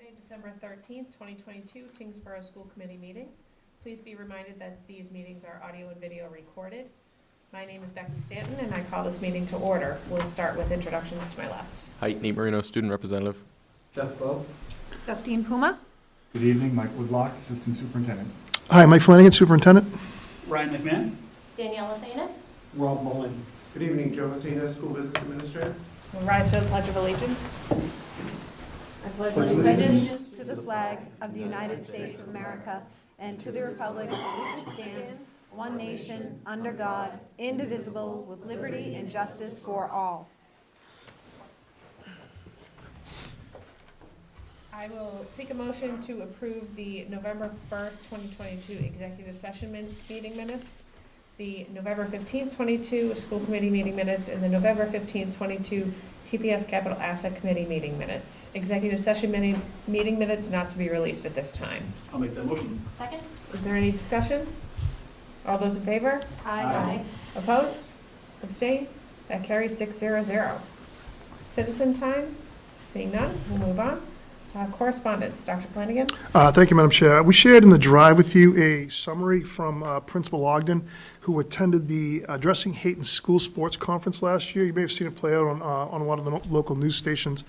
Thursday, December 13th, 2022, Tyngsborough School Committee meeting. Please be reminded that these meetings are audio and video recorded. My name is Becky Stanton, and I call this meeting to order. We'll start with introductions to my left. Hi, Nate Marino, Student Representative. Jeff Bowe. Justine Puma. Good evening, Mike Woodlock, Assistant Superintendent. Hi, Mike Flanagan, Superintendent. Ryan McMahon. Danielle Athanas. Rob Mullen. Good evening, Joe Messina, School Business Administrator. We'll rise for the Pledge of Allegiance. I pledge Allegiance to the flag of the United States of America and to the republic for which it stands, one nation, under God, indivisible, with liberty and justice for all. I will seek a motion to approve the November 1st, 2022 executive session meeting minutes, the November 15th, 22 school committee meeting minutes, and the November 15th, 22 TPS Capital Asset Committee meeting minutes. Executive session meeting minutes not to be released at this time. I'll make that motion. Second. Is there any discussion? All those in favor? Aye. Opposed? Abstained? That carries 6-0. Citizen time? Seeing none, we'll move on. Correspondence, Dr. Flanagan. Thank you, Madam Chair. We shared in the drive with you a summary from Principal Ogden, who attended the Addressing Hate in School Sports Conference last year. You may have seen it play out on a lot of the local news stations.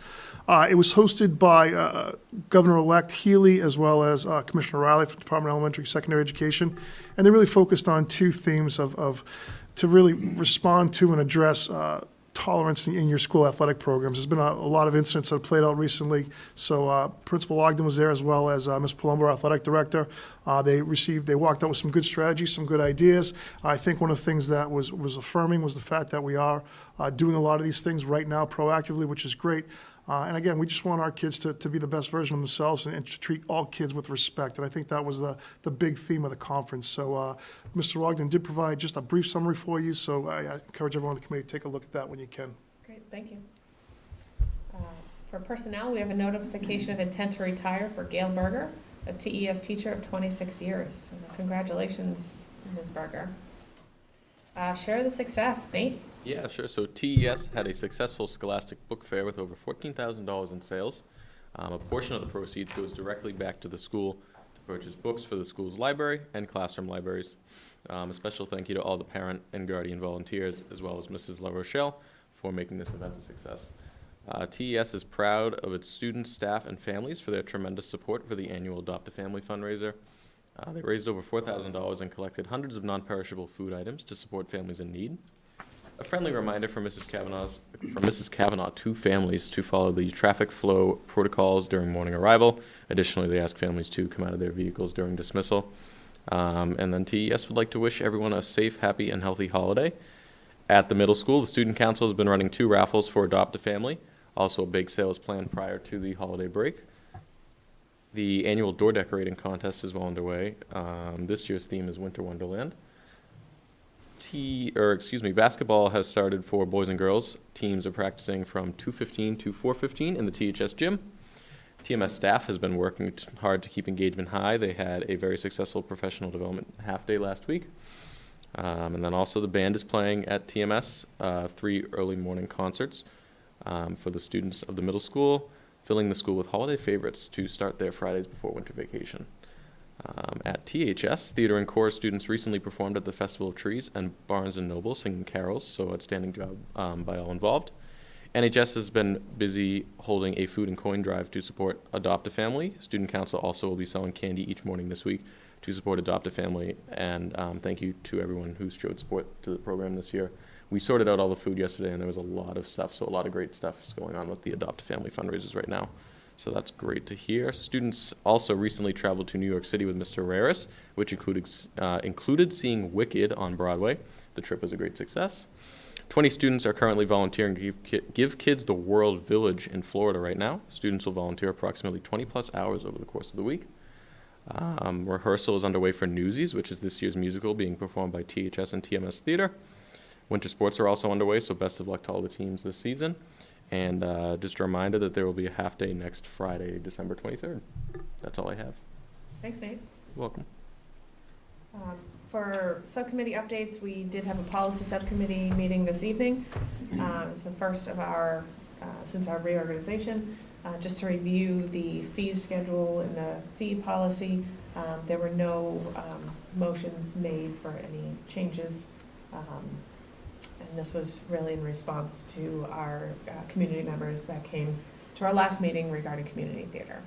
It was hosted by Governor-elect Healy as well as Commissioner Riley from the Department of Elementary and Secondary Education, and they really focused on two themes to really respond to and address tolerance in your school athletic programs. There's been a lot of incidents that have played out recently. So Principal Ogden was there as well as Ms. Palumbo, our athletic director. They walked out with some good strategies, some good ideas. I think one of the things that was affirming was the fact that we are doing a lot of these things right now proactively, which is great. And again, we just want our kids to be the best version of themselves and to treat all kids with respect. And I think that was the big theme of the conference. So Mr. Ogden did provide just a brief summary for you. So I encourage everyone on the committee to take a look at that when you can. Great, thank you. For personnel, we have a notification of intent to retire for Gail Berger, a TES teacher of 26 years. Congratulations, Ms. Berger. Share the success, Nate. Yeah, sure. So TES had a successful Scholastic Book Fair with over $14,000 in sales. A portion of the proceeds goes directly back to the school to purchase books for the school's library and classroom libraries. A special thank you to all the parent and guardian volunteers, as well as Mrs. La Rochelle, for making this event a success. TES is proud of its students, staff, and families for their tremendous support for the annual Adopt a Family fundraiser. They raised over $4,000 and collected hundreds of non-perishable food items to support families in need. A friendly reminder from Mrs. Kavanaugh to families to follow the traffic flow protocols during morning arrival. Additionally, they ask families to come out of their vehicles during dismissal. And then TES would like to wish everyone a safe, happy, and healthy holiday. At the middle school, the Student Council has been running 2 raffles for Adopt a Family. Also, a bake sale is planned prior to the holiday break. The annual door decorating contest is well underway. This year's theme is Winter Wonderland. Basketball has started for boys and girls. Teams are practicing from 2:15 to 4:15 in the THS gym. TMS staff has been working hard to keep engagement high. They had a very successful professional development half day last week. And then also the band is playing at TMS, 3 early morning concerts for the students of the middle school, filling the school with holiday favorites to start their Fridays before winter vacation. At THS, theater and chorus students recently performed at the Festival of Trees and Barnes & Noble singing carols, so outstanding job by all involved. NHS has been busy holding a food and coin drive to support Adopt a Family. Student Council also will be selling candy each morning this week to support Adopt a Family, and thank you to everyone who showed support to the program this year. We sorted out all the food yesterday, and there was a lot of stuff, so a lot of great stuff is going on with the Adopt a Family fundraisers right now. So that's great to hear. Students also recently traveled to New York City with Mr. Raris, which included seeing Wicked on Broadway. The trip was a great success. 20 students are currently volunteering to give kids the World Village in Florida right now. Students will volunteer approximately 20-plus hours over the course of the week. Rehearsal is underway for Newsies, which is this year's musical being performed by THS and TMS Theater. Winter sports are also underway, so best of luck to all the teams this season. And just a reminder that there will be a half day next Friday, December 23rd. That's all I have. Thanks, Nate. You're welcome. For subcommittee updates, we did have a policy subcommittee meeting this evening. It's the first of our, since our reorganization. just to review the fee schedule and the fee policy. There were no motions made for any changes. And this was really in response to our community members that came to our last meeting regarding community theater.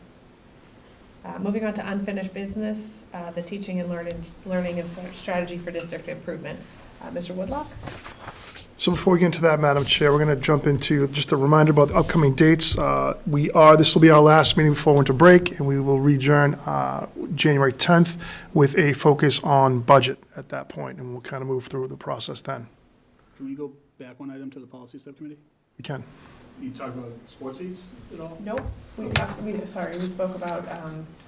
Moving on to unfinished business, the teaching and learning and strategy for district improvement. Mr. Woodlock? So before we get into that, Madam Chair, we're going to jump into just a reminder about the upcoming dates. This will be our last meeting before winter break, and we will adjourn January 10th with a focus on budget at that point, and we'll kind of move through the process then. Can we go back one item to the policy subcommittee? We can. You talked about sports fees at all? Nope, we spoke about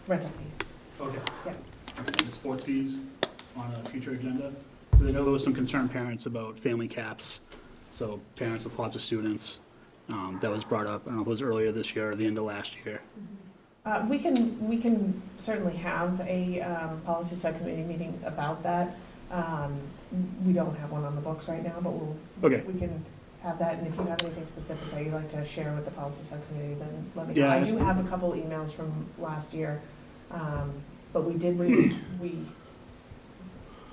rental fees. Okay. Yeah. Okay, the sports fees on a future agenda? Because I know there was some concerned parents about family caps, so parents with lots of students. That was brought up, I don't know if it was earlier this year or the end of last year. We can certainly have a policy subcommittee meeting about that. We don't have one on the books right now, but Okay. we can have that, and if you have anything specific that you'd like to share with the policy subcommittee, then let me know. Yeah. I do have a couple emails from last year, but we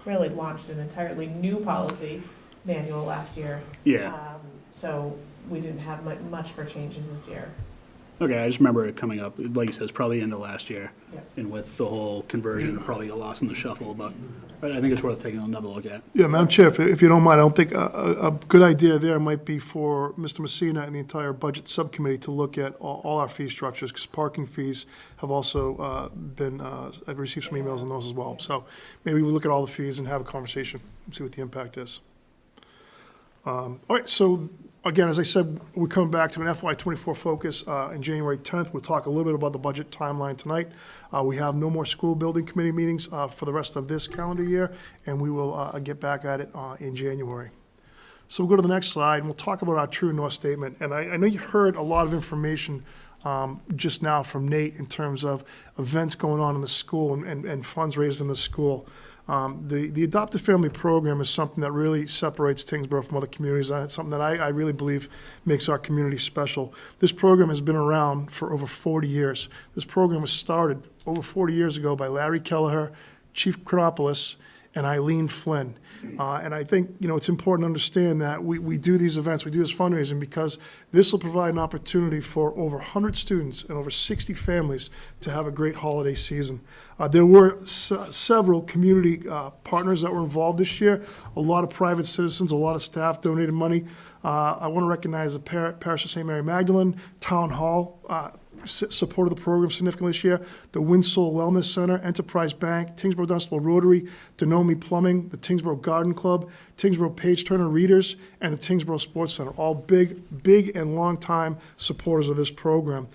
really launched an entirely new policy manual last year. Yeah. So we didn't have much for changes this year. Okay, I just remember it coming up, like you said, it's probably the end of last year. Yeah. And with the whole conversion, it probably got lost in the shuffle, but I think it's worth taking another look at. Yeah, Madam Chair, if you don't mind, I don't think a good idea there might be for Mr. Messina and the entire budget subcommittee to look at all our fee structures, because parking fees have also I've received some emails on those as well. So maybe we look at all the fees and have a conversation and see what the impact is. All right, so again, as I said, we're coming back to an FY24 focus in January 10th. We'll talk a little bit about the budget timeline tonight. We have no more school building committee meetings for the rest of this calendar year, and we will get back at it in January. So we'll go to the next slide, and we'll talk about our True North statement. And I know you heard a lot of information just now from Nate in terms of events going on in the school and funds raised in the school. The adoptive family program is something that really separates Tyngsborough from other communities, and it's something that I really believe makes our community special. This program has been around for over 40 years. This program was started over 40 years ago by Larry Kelleher, Chief Chronopoulos, and Eileen Flynn. And I think, it's important to understand that we do these events, we do this fundraising because this will provide an opportunity for over 100 students and over 60 families to have a great holiday season. There were several community partners that were involved this year. A lot of private citizens, a lot of staff donated money. I want to recognize the Parish of St. Mary Magdalene, Town Hall, supported the program significantly this year, the Winsole Wellness Center, Enterprise Bank, Tyngsborough Dunstable Rotary, Denomi Plumbing, the Tyngsborough Garden Club, Tyngsborough Page Turner Readers, and the Tyngsborough Sports Center, all big and long-time supporters of this program.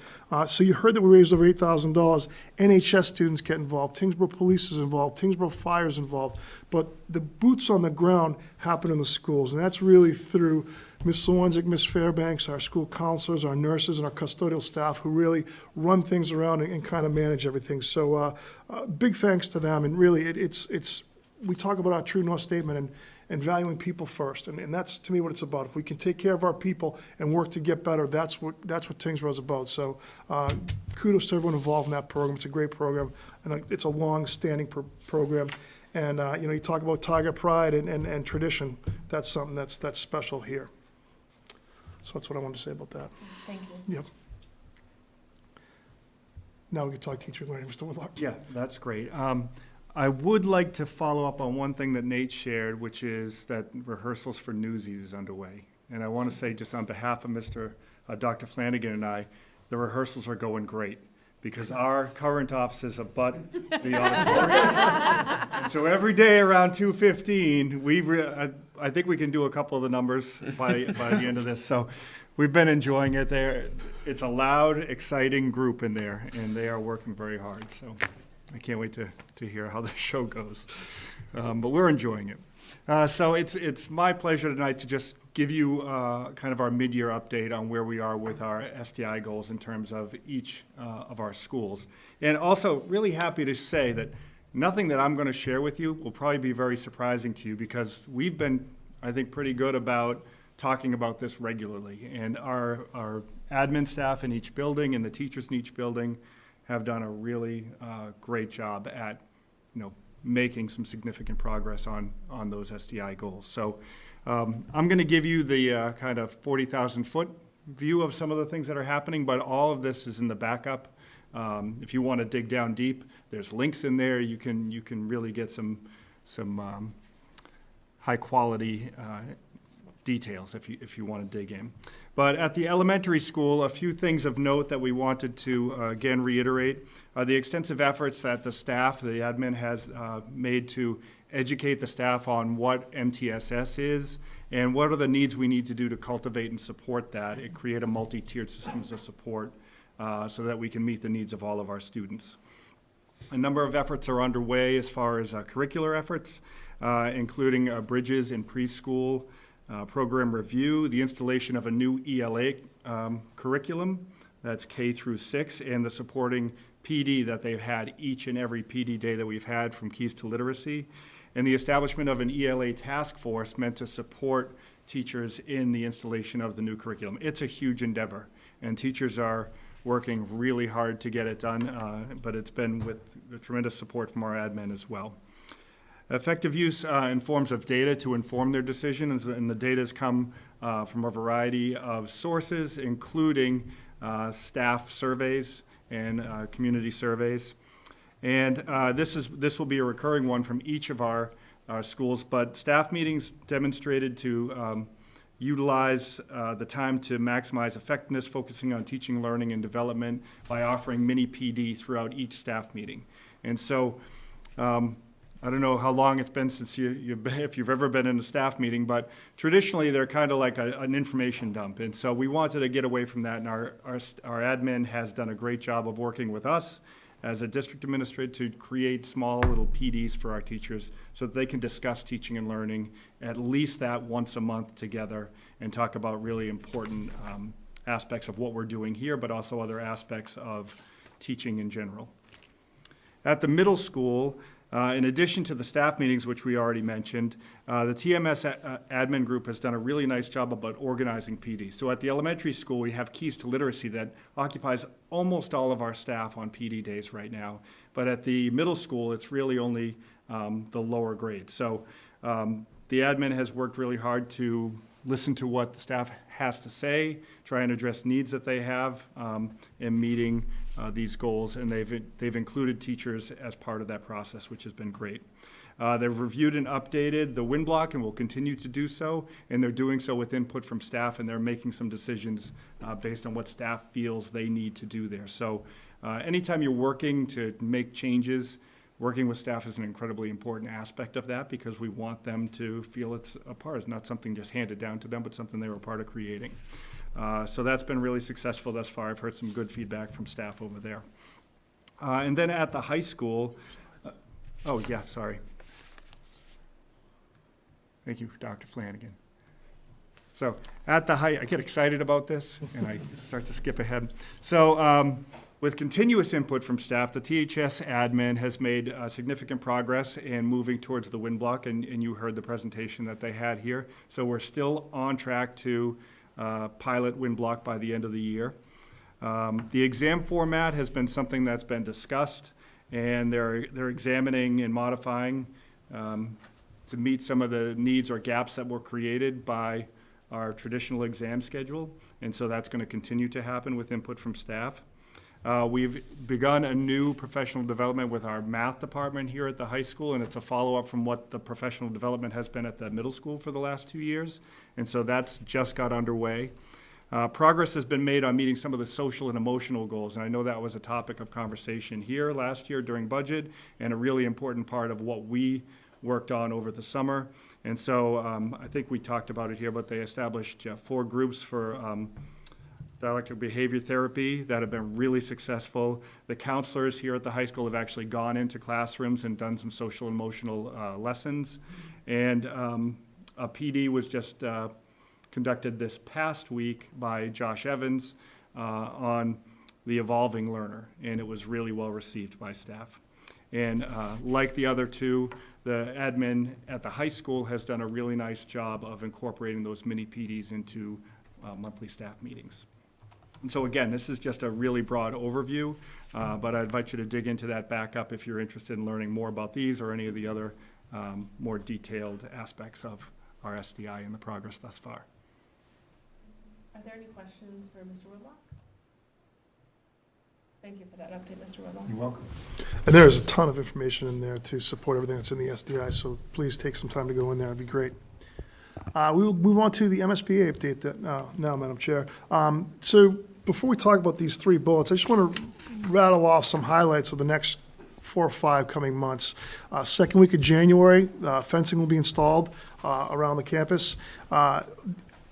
So you heard that we raised over $8,000. NHS students get involved, Tyngsborough Police is involved, Tyngsborough Fire is involved, but the boots on the ground happen in the schools, and that's really through Ms. Swanzik, Ms. Fairbanks, our school counselors, our nurses, and our custodial staff who really run things around and kind of manage everything. So big thanks to them, and really we talk about our True North statement and valuing people first, and that's to me what it's about. If we can take care of our people and work to get better, that's what Tyngsborough is about. So kudos to everyone involved in that program. It's a great program, and it's a long-standing program. And you talk about Tiger Pride and tradition. That's something that's special here. So that's what I wanted to say about that. Thank you. Yep. Now we can talk teacher learning, Mr. Woodlock. Yeah, that's great. I would like to follow up on one thing that Nate shared, which is that rehearsals for Newsies is underway. And I want to say, just on behalf of Dr. Flanagan and I, the rehearsals are going great because our current offices abut the auditorium. And so every day around 2:15, I think we can do a couple of the numbers by the end of this. So we've been enjoying it there. It's a loud, exciting group in there, and they are working very hard. So I can't wait to hear how the show goes. But we're enjoying it. So it's my pleasure tonight to just give you kind of our mid-year update on where we are with our STI goals in terms of each of our schools. And also really happy to say that nothing that I'm going to share with you will probably be very surprising to you because we've been, I think, pretty good about talking about this regularly. And our admin staff in each building and the teachers in each building have done a really great job at, making some significant progress on those SDI goals. So I'm going to give you the kind of 40,000-foot view of some of the things that are happening, but all of this is in the backup. If you want to dig down deep, there's links in there. You can really get some high quality details if you want to dig in. But at the elementary school, a few things of note that we wanted to again reiterate are the extensive efforts that the staff, the admin has made to educate the staff on what MTSS is and what are the needs we need to do to cultivate and support that and create a multi-tiered systems of support so that we can meet the needs of all of our students. A number of efforts are underway as far as curricular efforts, including bridges in preschool, program review, the installation of a new ELA curriculum that's K through 6, and the supporting PD that they've had each and every PD day that we've had from Keys to Literacy, and the establishment of an ELA task force meant to support teachers in the installation of the new curriculum. It's a huge endeavor, and teachers are working really hard to get it done, but it's been with tremendous support from our admin as well. Effective use in forms of data to inform their decisions, and the data has come from a variety of sources, including staff surveys and community surveys. And this will be a recurring one from each of our schools, but staff meetings demonstrated to utilize the time to maximize effectiveness, focusing on teaching, learning, and development by offering mini PD throughout each staff meeting. And so I don't know how long it's been since if you've ever been in a staff meeting, but traditionally they're kind of like an information dump. And so we wanted to get away from that, and our admin has done a great job of working with us as a district administrator to create small little PDs for our teachers so that they can discuss teaching and learning at least that once a month together and talk about really important aspects of what we're doing here, but also other aspects of teaching in general. At the middle school, in addition to the staff meetings, which we already mentioned, the TMS admin group has done a really nice job about organizing PD. So at the elementary school, we have Keys to Literacy that occupies almost all of our staff on PD days right now. But at the middle school, it's really only the lower grades. So the admin has worked really hard to listen to what the staff has to say, try and address needs that they have in meeting these goals, and they've included teachers as part of that process, which has been great. They've reviewed and updated the WIN block and will continue to do so, and they're doing so with input from staff, and they're making some decisions based on what staff feels they need to do there. So anytime you're working to make changes, working with staff is an incredibly important aspect of that because we want them to feel it's a part. It's not something just handed down to them, but something they were part of creating. So that's been really successful thus far. I've heard some good feedback from staff over there. And then at the high school, sorry. Thank you, Dr. Flanagan. So at the I get excited about this and I start to skip ahead. So with continuous input from staff, the THS admin has made significant progress in moving towards the WIN block, and you heard the presentation that they had here. So we're still on track to pilot WIN block by the end of the year. The exam format has been something that's been discussed, and they're examining and modifying to meet some of the needs or gaps that were created by our traditional exam schedule, and so that's going to continue to happen with input from staff. We've begun a new professional development with our math department here at the high school, and it's a follow-up from what the professional development has been at the middle school for the last 2 years, and so that's just got underway. Progress has been made on meeting some of the social and emotional goals, and I know that was a topic of conversation here last year during budget, and a really important part of what we worked on over the summer. And so I think we talked about it here, but they established 4 groups for dialectical behavior therapy that have been really successful. The counselors here at the high school have actually gone into classrooms and done some social and emotional lessons. And a PD was just conducted this past week by Josh Evans on the evolving learner, and it was really well received by staff. And like the other 2, the admin at the high school has done a really nice job of incorporating those mini PDs into monthly staff meetings. And so again, this is just a really broad overview, but I invite you to dig into that backup if you're interested in learning more about these or any of the other more detailed aspects of our SDI and the progress thus far. Are there any questions for Mr. Woodlock? Thank you for that update, Mr. Woodlock. You're welcome. And there is a ton of information in there to support everything that's in the SDI, so please take some time to go in there, it'd be great. We will move on to the MSBA update now, Madam Chair. So before we talk about these three bullets, I just want to rattle off some highlights of the next 4 or 5 coming months. Second week of January, fencing will be installed around the campus.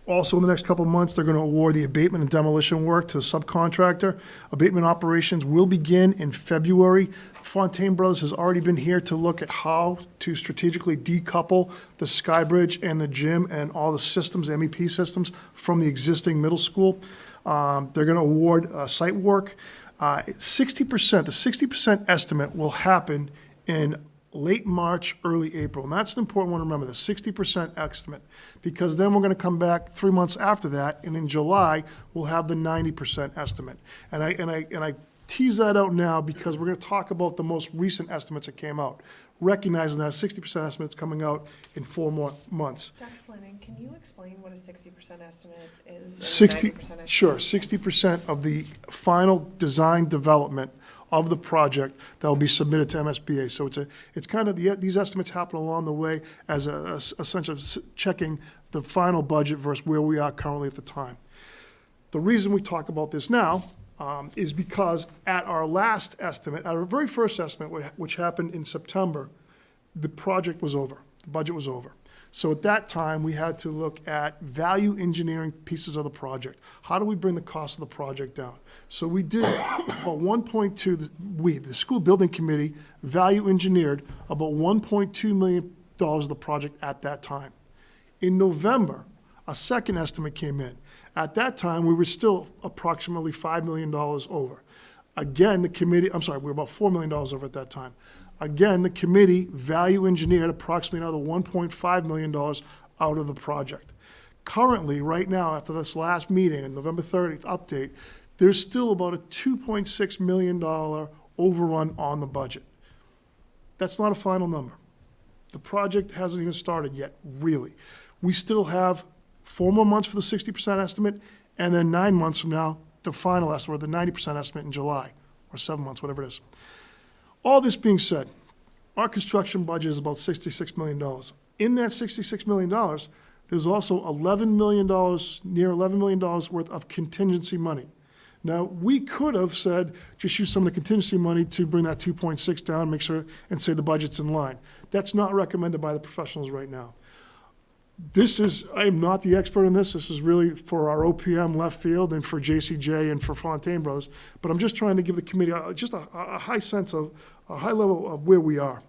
Also, in the next couple of months, they're going to award the abatement and demolition work to the subcontractor. Abatement operations will begin in February. Fontaine Brothers has already been here to look at how to strategically decouple the Sky Bridge and the gym and all the systems, MEP systems, from the existing middle school. They're going to award site work. 60%, the 60% estimate will happen in late March, early April. And that's an important one to remember, the 60% estimate, because then we're going to come back 3 months after that, and in July, we'll have the 90% estimate. And I tease that out now because we're going to talk about the most recent estimates that came out, recognizing that a 60% estimate is coming out in 4 more months. Dr. Flanagan, can you explain what a 60% estimate is? and a 60, 90% estimate? sure, 60% of the final design development of the project that will be submitted to MSBA. So it's kind of, these estimates happen along the way as a sense of checking the final budget versus where we are currently at the time. The reason we talk about this now is because at our last estimate, at our very first estimate, which happened in September, the project was over, the budget was over. So at that time, we had to look at value engineering pieces of the project. How do we bring the cost of the project down? So we did about 1.2, the school building committee, value engineered about $1.2 million of the project at that time. In November, a second estimate came in. At that time, we were still approximately $5 million over. Again, the committee, we were about $4 million over at that time. Again, the committee value engineered approximately another $1.5 million out of the project. Currently, right now, after this last meeting, and November 30th update, there's still about a $2.6 million overrun on the budget. That's not a final number. The project hasn't even started yet, really. We still have 4 more months for the 60% estimate, and then 9 months from now, the final estimate, or the 90% estimate in July, or 7 months, whatever it is. All this being said, our construction budget is about $66 million. In that $66 million, there's also $11 million, near $11 million worth of contingency money. Now, we could have said, just use some of the contingency money to bring that 2.6 down, make sure, and say the budget's in line. That's not recommended by the professionals right now. I am not the expert in this. This is really for our OPM left field and for JCJ and for Fontaine Brothers. But I'm just trying to give the committee just a high sense of, a high level of where we are.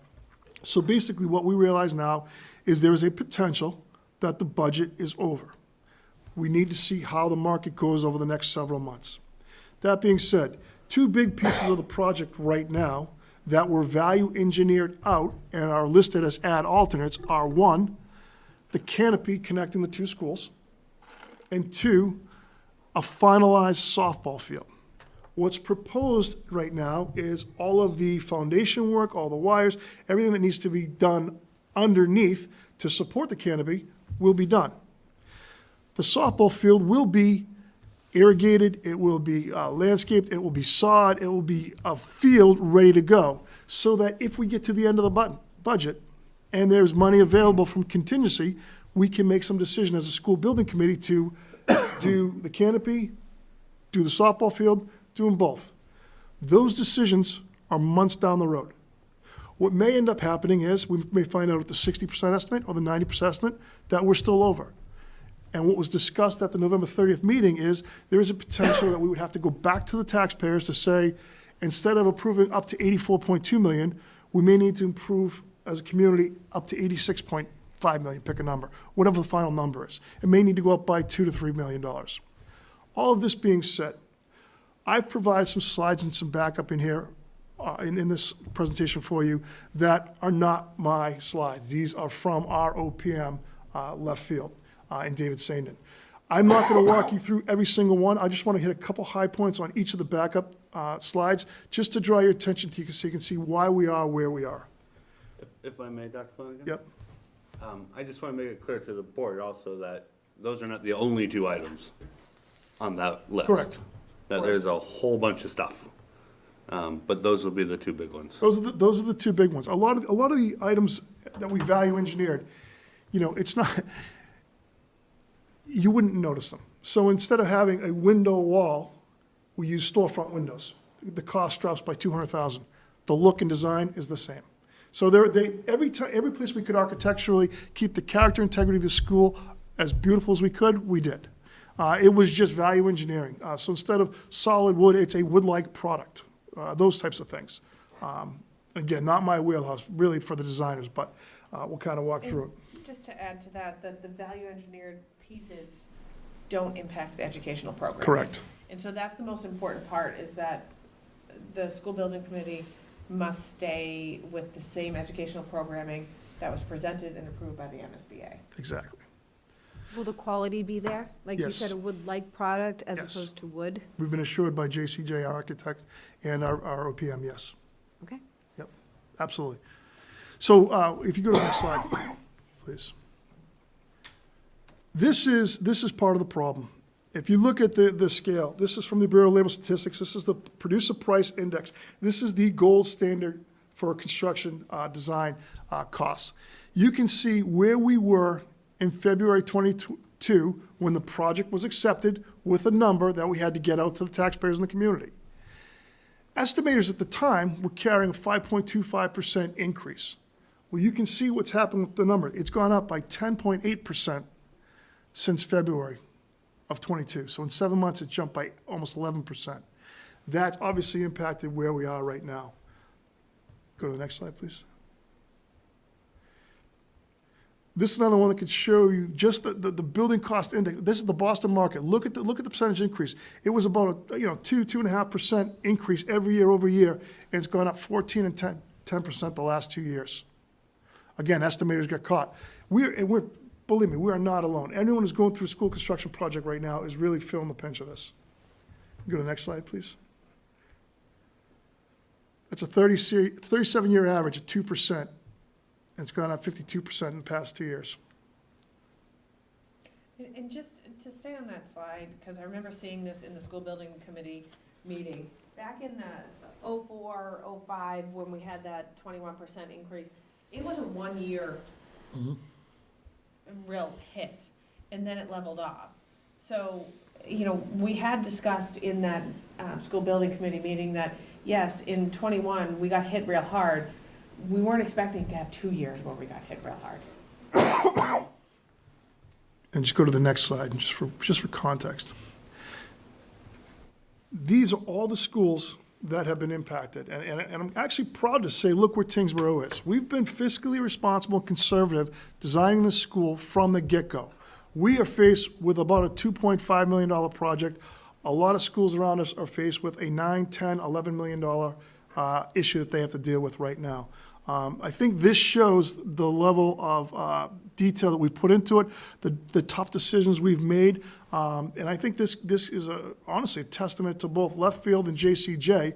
So basically what we realize now is there is a potential that the budget is over. We need to see how the market goes over the next several months. That being said, 2 big pieces of the project right now that were value engineered out and are listed as add alternates are, 1, the canopy connecting the 2 schools, and 2, a finalized softball field. What's proposed right now is all of the foundation work, all the wires, everything that needs to be done underneath to support the canopy will be done. The softball field will be irrigated, it will be landscaped, it will be sod, it will be a field ready to go, so that if we get to the end of the budget, and there's money available from contingency, we can make some decision as a school building committee to do the canopy, do the softball field, do them both. Those decisions are months down the road. What may end up happening is we may find out at the 60% estimate or the 90% estimate that we're still over. And what was discussed at the November 30th meeting is there is a potential that we would have to go back to the taxpayers to say, instead of approving up to $84.2 million, we may need to improve as a community up to $86.5 million, pick a number, whatever the final number is. It may need to go up by $2 to $3 million. All of this being said, I've provided some slides and some backup in here in this presentation for you that are not my slides. These are from our OPM left field and David Sandin. I'm not going to walk you through every single one. I just want to hit a couple high points on each of the backup slides, just to draw your attention to you so you can see why we are where we are. If I may, Dr. Flanagan? Yep. I just want to make it clear to the board also that those are not the only 2 items on that list. Correct. That there's a whole bunch of stuff. But those will be the 2 big ones. Those are the 2 big ones. A lot of the items that we value engineered, it's not, you wouldn't notice them. So instead of having a window wall, we use storefront windows. The cost drops by $200,000. The look and design is the same. So every place we could architecturally keep the character integrity of the school as beautiful as we could, we did. It was just value engineering. So instead of solid wood, it's a wood-like product. Those types of things. Again, not my wheelhouse, really for the designers, but we'll kind of walk through it. Just to add to that, the value engineered pieces don't impact the educational program. Correct. And so that's the most important part, is that the school building committee must stay with the same educational programming that was presented and approved by the MSBA. Exactly. Will the quality be there? Like you Yes. said, a wood-like product as Yes. opposed to wood? We've been assured by JCJ, our architect, and our OPM, yes. Okay. Yep, absolutely. So if you go to the next slide, please. This is part of the problem. If you look at the scale, this is from the Bureau of Labor Statistics. This is the Producer Price Index. This is the gold standard for construction design costs. You can see where we were in February 22 when the project was accepted with a number that we had to get out to the taxpayers in the community. Estimators at the time were carrying a 5.25% increase. Well, you can see what's happened with the number. It's gone up by 10.8% since February of 22. So in 7 months, it jumped by almost 11%. That's obviously impacted where we are right now. Go to the next slide, please. This is another one that could show you just the building cost index. This is the Boston market. Look at the percentage increase. It was about a 2.5% increase every year over year, and it's gone up 14 and 10% the last 2 years. Again, estimators got caught. Believe me, we are not alone. Anyone who's going through a school construction project right now is really feeling the pinch of this. Go to the next slide, please. That's a 37-year average at 2%, and it's gone up 52% in the past 2 years. And just to stay on that slide, because I remember seeing this in the school building committee meeting, back in the 04, 05, when we had that 21% increase, it was a 1 year real hit, and then it leveled off. So, we had discussed in that school building committee meeting that, yes, in 21, we got hit real hard. We weren't expecting to have 2 years where we got hit real hard. And just go to the next slide, just for context. These are all the schools that have been impacted. And I'm actually proud to say, look where Tyngsborough is. We've been fiscally responsible and conservative designing the school from the get-go. We are faced with about a $2.5 million project. A lot of schools around us are faced with a $9, $10, $11 million issue that they have to deal with right now. I think this shows the level of detail that we've put into it, the tough decisions we've made, and I think this is honestly a testament to both Left Field and JCJ.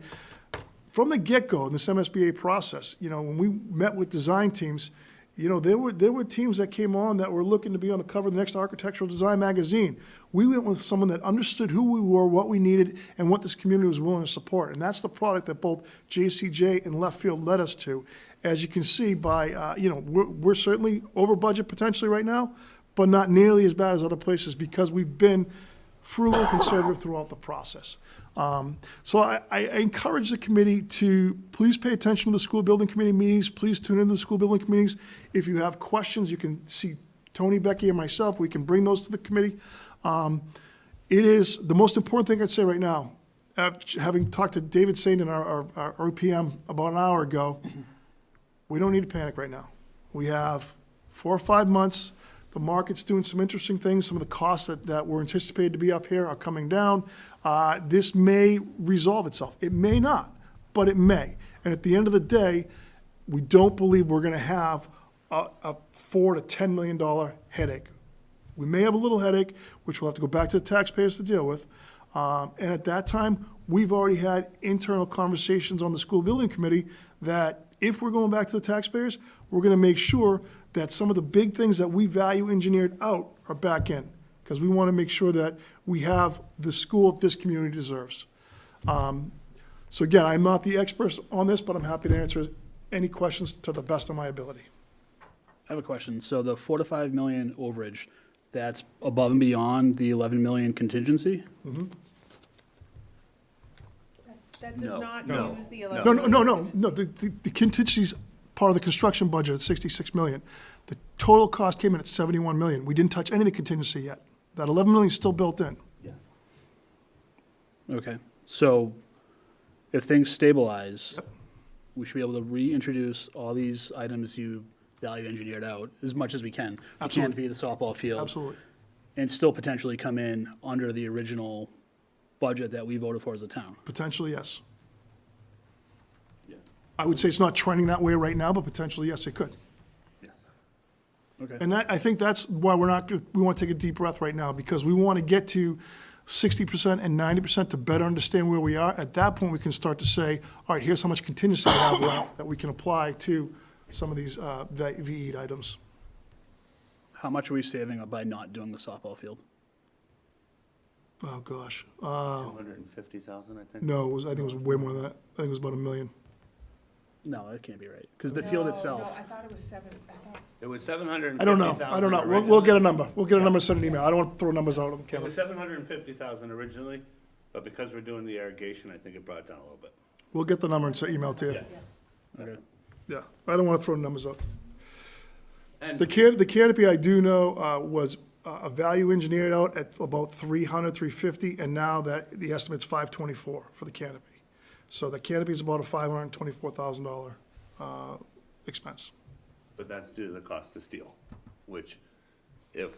From the get-go in this MSBA process, when we met with design teams, there were teams that came on that were looking to be on the cover of the next architectural design magazine. We went with someone that understood who we were, what we needed, and what this community was willing to support. And that's the product that both JCJ and Left Field led us to. As you can see by, we're certainly over budget potentially right now, but not nearly as bad as other places because we've been frugal and conservative throughout the process. So I encourage the committee to please pay attention to the school building committee meetings. Please tune into the school building committees. If you have questions, you can see Tony, Becky, and myself. We can bring those to the committee. It is the most important thing I'd say right now. Having talked to David Saint and our OPM about an hour ago, we don't need to panic right now. We have 4 or 5 months. The market's doing some interesting things. Some of the costs that were anticipated to be up here are coming down. This may resolve itself. It may not, but it may. And at the end of the day, we don't believe we're going to have a $4 to $10 million headache We may have a little headache, which we'll have to go back to the taxpayers to deal with. And at that time, we've already had internal conversations on the school building committee that if we're going back to the taxpayers, we're gonna make sure that some of the big things that we value engineered out are back in, because we wanna make sure that we have the school this community deserves. So again, I'm not the expert on this, but I'm happy to answer any questions to the best of my ability. I have a question. So the 4 to 5 million overage, that's above and beyond the 11 million contingency? That does No. not No. use the No. 11. No, the contingency's part of the construction budget at 66 million. The total cost came in at 71 million. We didn't touch any of the contingency yet. That 11 million is still built in. Yes. Okay, so if things stabilize, we should be able to reintroduce all these items you value engineered out as much as we can. The Absolutely. canopy, the softball field. Absolutely. And still potentially come in under the original budget that we voted for as a town. Potentially, yes. Yes. I would say it's not trending that way right now, but potentially, yes, it could. Yes. Okay. And that, I think that's why we want to take a deep breath right now, because we want to get to 60% and 90% to better understand where we are. At that point, we can start to say, all right, here's how much contingency we have left that we can apply to some of these VE items. How much are we saving by not doing the softball field? Oh, gosh. 250,000, I think. No, I think it was way more than that. I think it was about $1 million. No, that can't be right, because the field No, itself. No, I thought it was 7, I thought. It was 750,000. I don't know. We'll get a number. We'll get a number, send an email. I don't want to throw numbers out on the It camera. was 750,000 originally, but because we're doing the irrigation, I think it brought it down a little bit. We'll get the number and send email to you. Yes. Okay. Yeah, I don't want to throw numbers out. And The canopy, I do know, was a value engineered out at about 300, 350, and now that, the estimate's 524 for the canopy. So the canopy is about a $524,000 expense. But that's due to the cost of steel, which if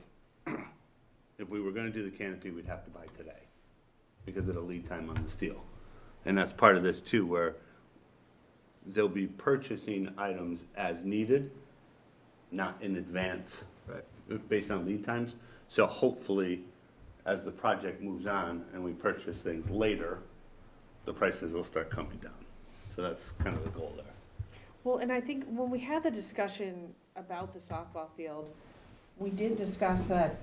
we were gonna do the canopy, we'd have to buy today because of the lead time on the steel. And that's part of this too, where they'll be purchasing items as needed, not in advance, based on lead times. So hopefully, as the project moves on and we purchase things later, the prices will start coming down. So that's kind of the goal there. Well, and I think when we had the discussion about the softball field, we did discuss that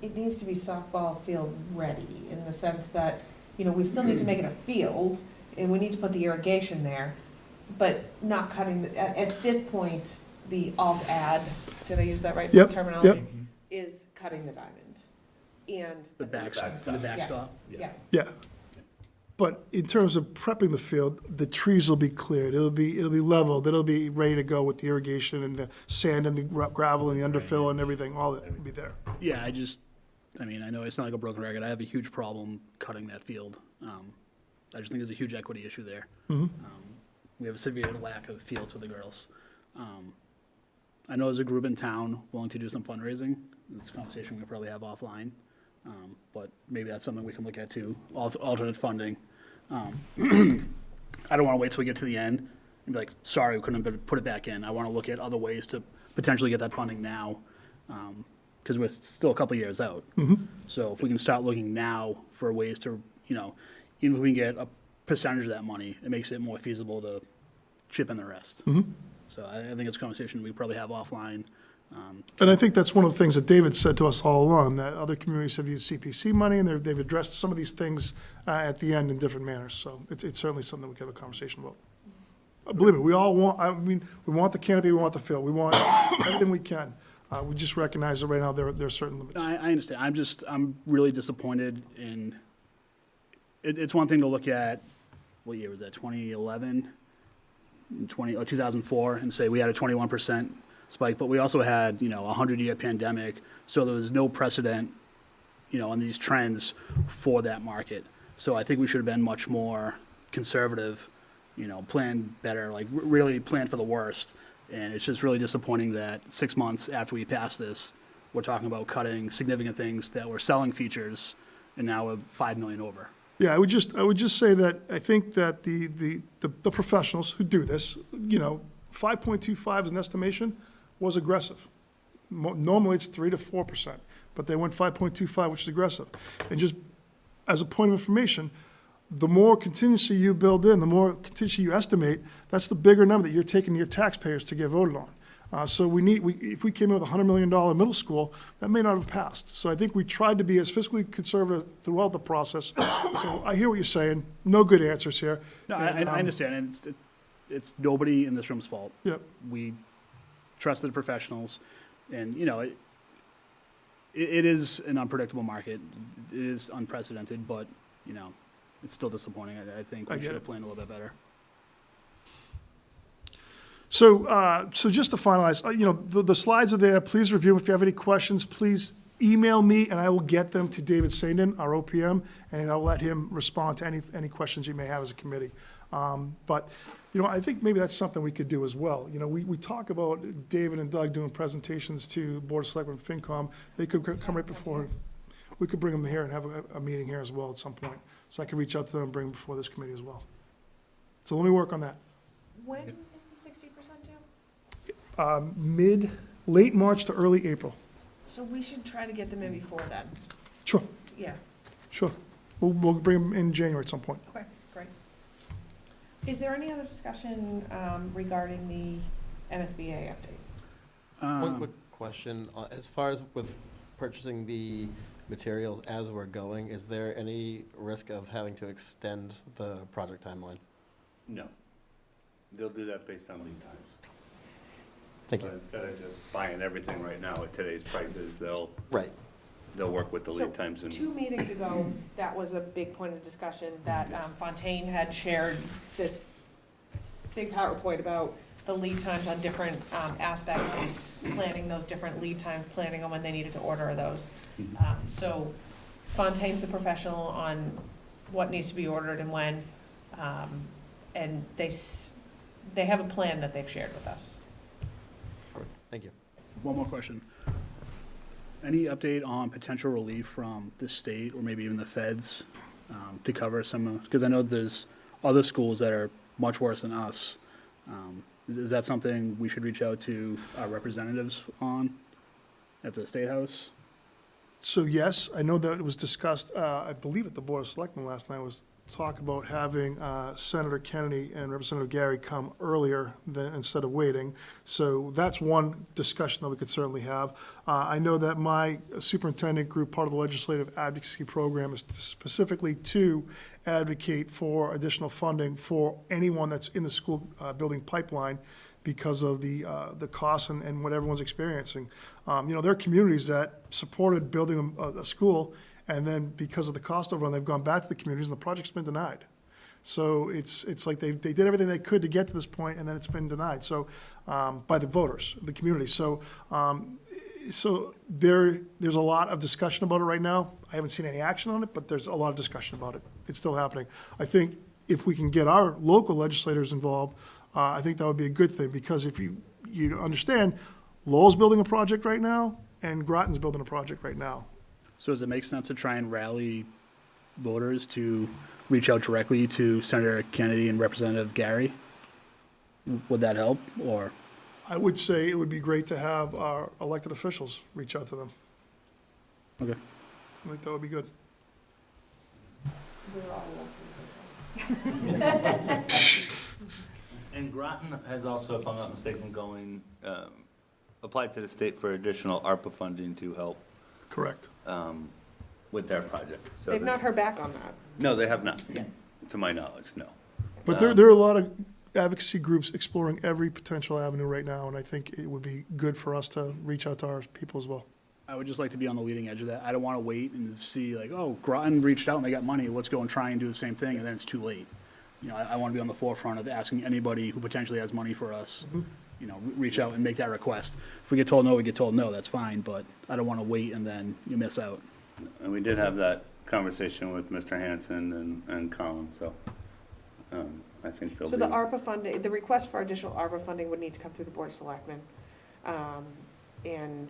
it needs to be softball field ready, in the sense that, you know, we still need to make it a field, and we need to put the irrigation there, but not cutting, at this point, the alt-ad, did I use that right Yep, terminology? yep. Is cutting the diamond, and. The backstop. The backstop. Yeah, Yeah. But in terms of prepping the field, the trees will be cleared. It'll be leveled. It'll be ready to go with the irrigation and the sand and the gravel and the underfill and everything, all that will be there. Yeah, I mean, I know it's not like a broken record. I have a huge problem cutting that field. I just think there's a huge equity issue there. We have a severe lack of fields for the girls. I know there's a group in town willing to do some fundraising. It's a conversation we'll probably have offline. But maybe that's something we can look at too, alternate funding. I don't want to wait till we get to the end and be like, sorry, we couldn't have put it back in. I want to look at other ways to potentially get that funding now, because we're still a couple years out. So if we can start looking now for ways to, you know, even if we can get a percentage of that money, it makes it more feasible to chip in the rest. So I think it's a conversation we probably have offline. And I think that's one of the things that David said to us all along, that other communities have used CPC money, and they've addressed some of these things at the end in different manners. So it's certainly something we can have a conversation about. Believe me, we all want, I mean, we want the canopy, we want the field, we want everything we can. We just recognize that right now there are certain limits. I understand. I'm really disappointed in, it's one thing to look at, what year was that, 2011? 2004, and say we had a 21% spike, but we also had, you know, a 100-year pandemic, so there was no precedent, you know, on these trends for that market. So I think we should have been much more conservative, you know, plan better, like really plan for the worst. And it's just really disappointing that 6 months after we passed this, we're talking about cutting significant things that were selling features, and now we're 5 million over. Yeah, I would just say that I think that the professionals who do this, you know, 5.25 as an estimation was aggressive. Normally, it's 3 to 4%, but they went 5.25, which is aggressive. And just as a point of information, the more contingency you build in, the more contingency you estimate, that's the bigger number that you're taking to your taxpayers to get voted on. So if we came in with a $100 million middle school, that may not have passed. So I think we tried to be as fiscally conservative throughout the process. So I hear what you're saying. No good answers here. No, I understand, and it's nobody in this room's fault. Yep. We trusted professionals, and, you know, it is an unpredictable market. It is unprecedented, but, you know, it's still disappointing. I think I we get should have it. planned a little bit better. So just to finalize, the slides are there. Please review them. If you have any questions, please email me, and I will get them to David Sandin, our OPM, and I'll let him respond to any questions you may have as a committee. But, I think maybe that's something we could do as well. We talk about David and Doug doing presentations to Board of Selectmen, FinCom. They could come right before. We could bring them here and have a meeting here as well at some point. So I can reach out to them and bring them before this committee as well. So let me work on that. When is the 60% due? Late March to early April. So we should try to get them in before then. Sure, Yeah, sure. We'll bring them in January at some point. okay, great. Is there any other discussion regarding the MSBA update? One quick question, as far as with purchasing the materials as we're going, is there any risk of having to extend the project timeline? No. They'll do that based on lead times. Thank So you. instead of just buying everything right now at today's prices, they'll Right. work with the So, lead times and. 2 meetings ago, that was a big point of discussion, that Fontaine had shared this big PowerPoint about the lead times on different aspects, and planning those different lead times, planning on when they needed to order those. So Fontaine's the professional on what needs to be ordered and when, and they have a plan that they've shared with us. Thank you. One more question. Any update on potential relief from the state or maybe even the feds to cover some, because I know there's other schools that are much worse than us. Is that something we should reach out to our representatives on at the State House? So yes, I know that it was discussed, I believe at the Board of Selectmen last night, was talk about having Senator Kennedy and Representative Gary come earlier instead of waiting. So that's one discussion that we could certainly have. I know that my superintendent group, part of the legislative advocacy program, is specifically to advocate for additional funding for anyone that's in the school building pipeline because of the costs and what everyone's experiencing. There are communities that supported building a school, and then because of the cost overrun, they've gone back to the communities, and the project's been denied. So it's like they did everything they could to get to this point, and then it's been denied. So by the voters, the community. So there's a lot of discussion about it right now. I haven't seen any action on it, but there's a lot of discussion about it. It's still happening. I think if we can get our local legislators involved, I think that would be a good thing, because if you understand, Lowell's building a project right now, and Groton's building a project right now. So does it make sense to try and rally voters to reach out directly to Senator Kennedy and Representative Gary? Would that help, or? I would say it would be great to have our elected officials reach out to them. Okay. I think that would be good. And Groton has also, if I'm not mistaken, applied to the state for additional ARPA funding to help Correct. with their project. So They've not heard back on that. No, they have not, to my knowledge, no. But there are a lot of advocacy groups exploring every potential avenue right now, and I think it would be good for us to reach out to our people as well. I would just like to be on the leading edge of that. I don't want to wait and see like, oh, Groton reached out and they got money, let's go and try and do the same thing, and then it's too late. I want to be on the forefront of asking anybody who potentially has money for us, reach out and make that request. If we get told no, we get told no, that's fine, but I don't want to wait and then you miss out. And we did have that conversation with Mr. Hanson and Colin, so I think they'll be. So the ARPA funding, the request for additional ARPA funding would need to come through the Board of Selectmen. And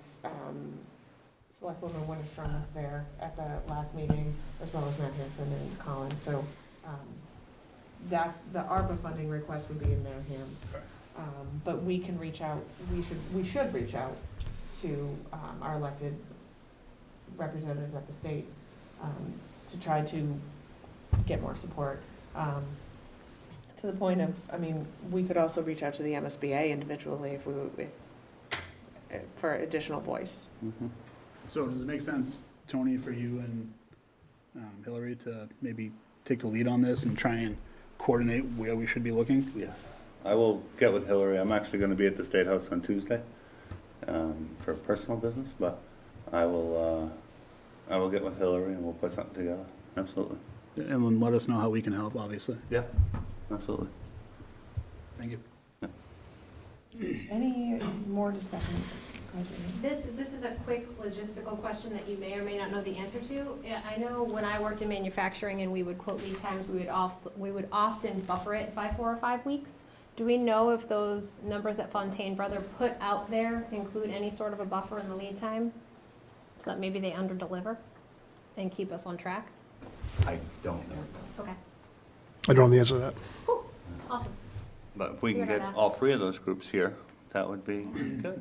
Selectwoman Winterstrom was there at the last meeting, as well as Matt Hanson and Colin. So the ARPA funding request would be in their hands. But we can reach out, we should reach out to our elected representatives at the state to try to get more support. To the point of, I mean, we could also reach out to the MSBA individually if for additional voice. So does it make sense, Tony, for you and Hillary to maybe take the lead on this and try and coordinate where we should be looking? Yes. I will get with Hillary. I'm actually gonna be at the State House on Tuesday, for personal business, but I will get with Hillary and we'll put something together. Absolutely. And then let us know how we can help, obviously. Yeah. Absolutely. Thank you. Any more discussion? This is a quick logistical question that you may or may not know the answer to. Yeah, I know when I worked in manufacturing and we would quote lead times, we would often buffer it by 4 or 5 weeks. Do we know if those numbers that Fontaine Brother put out there include any sort of a buffer in the lead time? So that maybe they under-deliver and keep us on track? I don't know. Okay, I don't know the answer to that. cool, awesome. But if we can Figured get I'd ask. all three of those groups here, that would be good.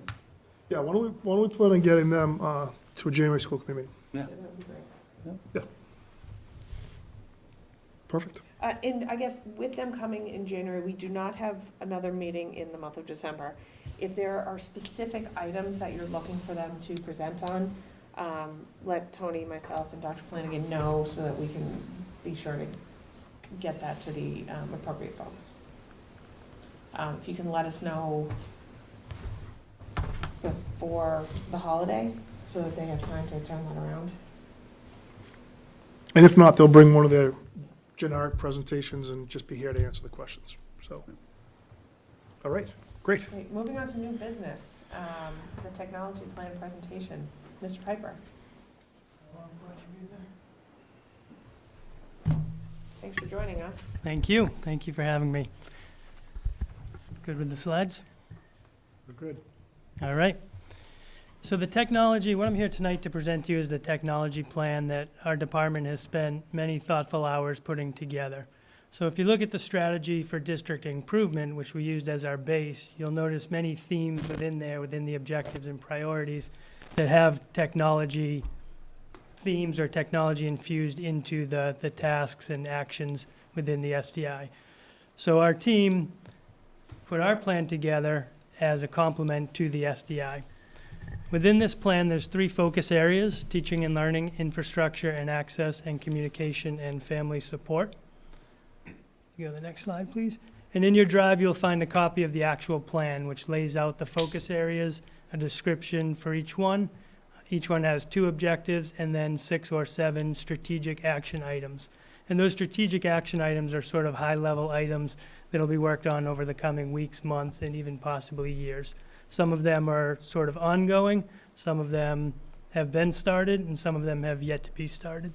Yeah, why don't we plan on getting them to a January school committee meeting? Yeah. Perfect. And I guess with them coming in January, we do not have another meeting in the month of December. If there are specific items that you're looking for them to present on, let Tony, myself, and Dr. Flanagan know so that we can be sure to get that to the appropriate folks. If you can let us know before the holiday so that they have time to turn that around. And if not, they'll bring one of their generic presentations and just be here to answer the questions. So, all right, great. Okay, moving on to new business, the technology plan presentation. Mr. Piper. Thanks for joining us. Thank you. Thank you for having me. Good with the slides? We're good. All right. So the technology, what I'm here tonight to present to you is the technology plan that our department has spent many thoughtful hours putting together. So if you look at the strategy for district improvement, which we used as our base, you'll notice many themes within there, within the objectives and priorities that have technology themes or technology infused into the tasks and actions within the SDI. So our team put our plan together as a complement to the SDI. Within this plan, there's 3 focus areas: teaching and learning, infrastructure and access, and communication and family support. You go to the next slide, please. And in your drive, you'll find a copy of the actual plan, which lays out the focus areas, a description for each one. Each one has 2 objectives and then 6 or 7 strategic action items. And those strategic action items are sort of high-level items that'll be worked on over the coming weeks, months, and even possibly years. Some of them are sort of ongoing, some of them have been started, and some of them have yet to be started.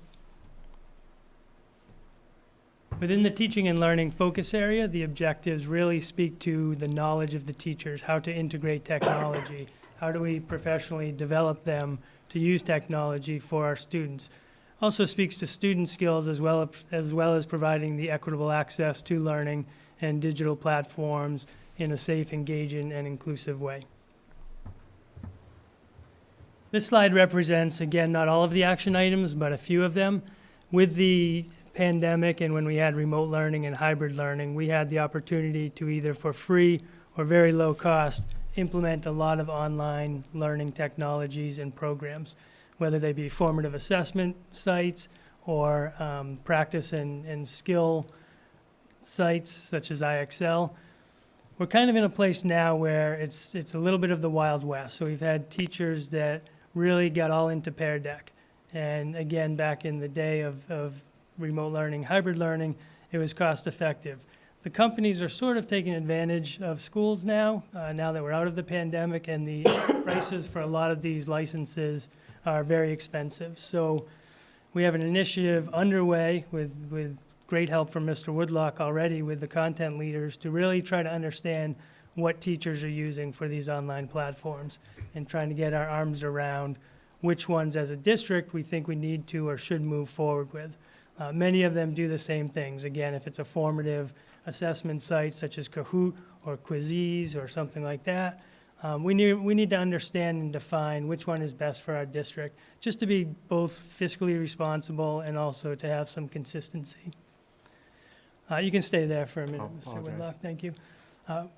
Within the teaching and learning focus area, the objectives really speak to the knowledge of the teachers, how to integrate technology, how do we professionally develop them to use technology for our students. Also speaks to student skills as well as providing the equitable access to learning and digital platforms in a safe, engaging, and inclusive way. This slide represents, again, not all of the action items, but a few of them. With the pandemic and when we had remote learning and hybrid learning, we had the opportunity to either for free or very low cost implement a lot of online learning technologies and programs, whether they be formative assessment sites or practice and skill sites such as IXL. We're kind of in a place now where it's a little bit of the Wild West. So we've had teachers that really got all into Pear Deck. And again, back in the day of remote learning, hybrid learning, it was cost effective. The companies are sort of taking advantage of schools now, now that we're out of the pandemic, and the prices for a lot of these licenses are very expensive. So we have an initiative underway with great help from Mr. Woodlock already with the content leaders to really try to understand what teachers are using for these online platforms and trying to get our arms around which ones as a district we think we need to or should move forward with. Many of them do the same things. Again, if it's a formative assessment site such as Kahoot or Quizzes or something like that, We need to understand and define which one is best for our district, just to be both fiscally responsible and also to have some consistency. You can stay there for a minute, Oh, Mr. apologize. Whitlock, thank you.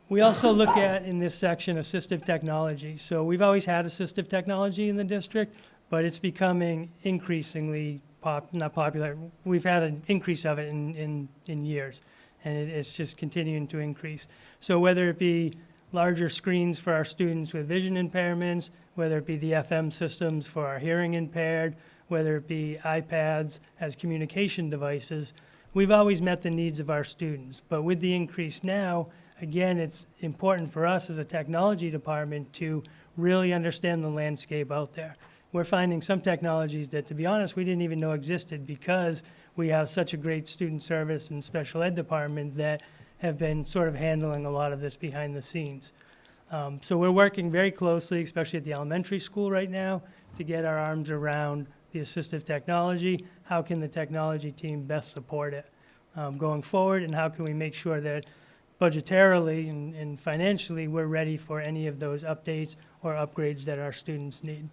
We also look at, in this section, assistive technology. So we've always had assistive technology in the district, but it's becoming increasingly not popular. We've had an increase of it in years, and it's just continuing to increase. So whether it be larger screens for our students with vision impairments, whether it be the FM systems for our hearing impaired, whether it be iPads as communication devices, we've always met the needs of our students. But with the increase now, again, it's important for us as a technology department to really understand the landscape out there. We're finding some technologies that, to be honest, we didn't even know existed because we have such a great student service and special ed department that have been sort of handling a lot of this behind the scenes. So we're working very closely, especially at the elementary school right now, to get our arms around the assistive technology. How can the technology team best support it going forward, and how can we make sure that budgetarily and financially we're ready for any of those updates or upgrades that our students need.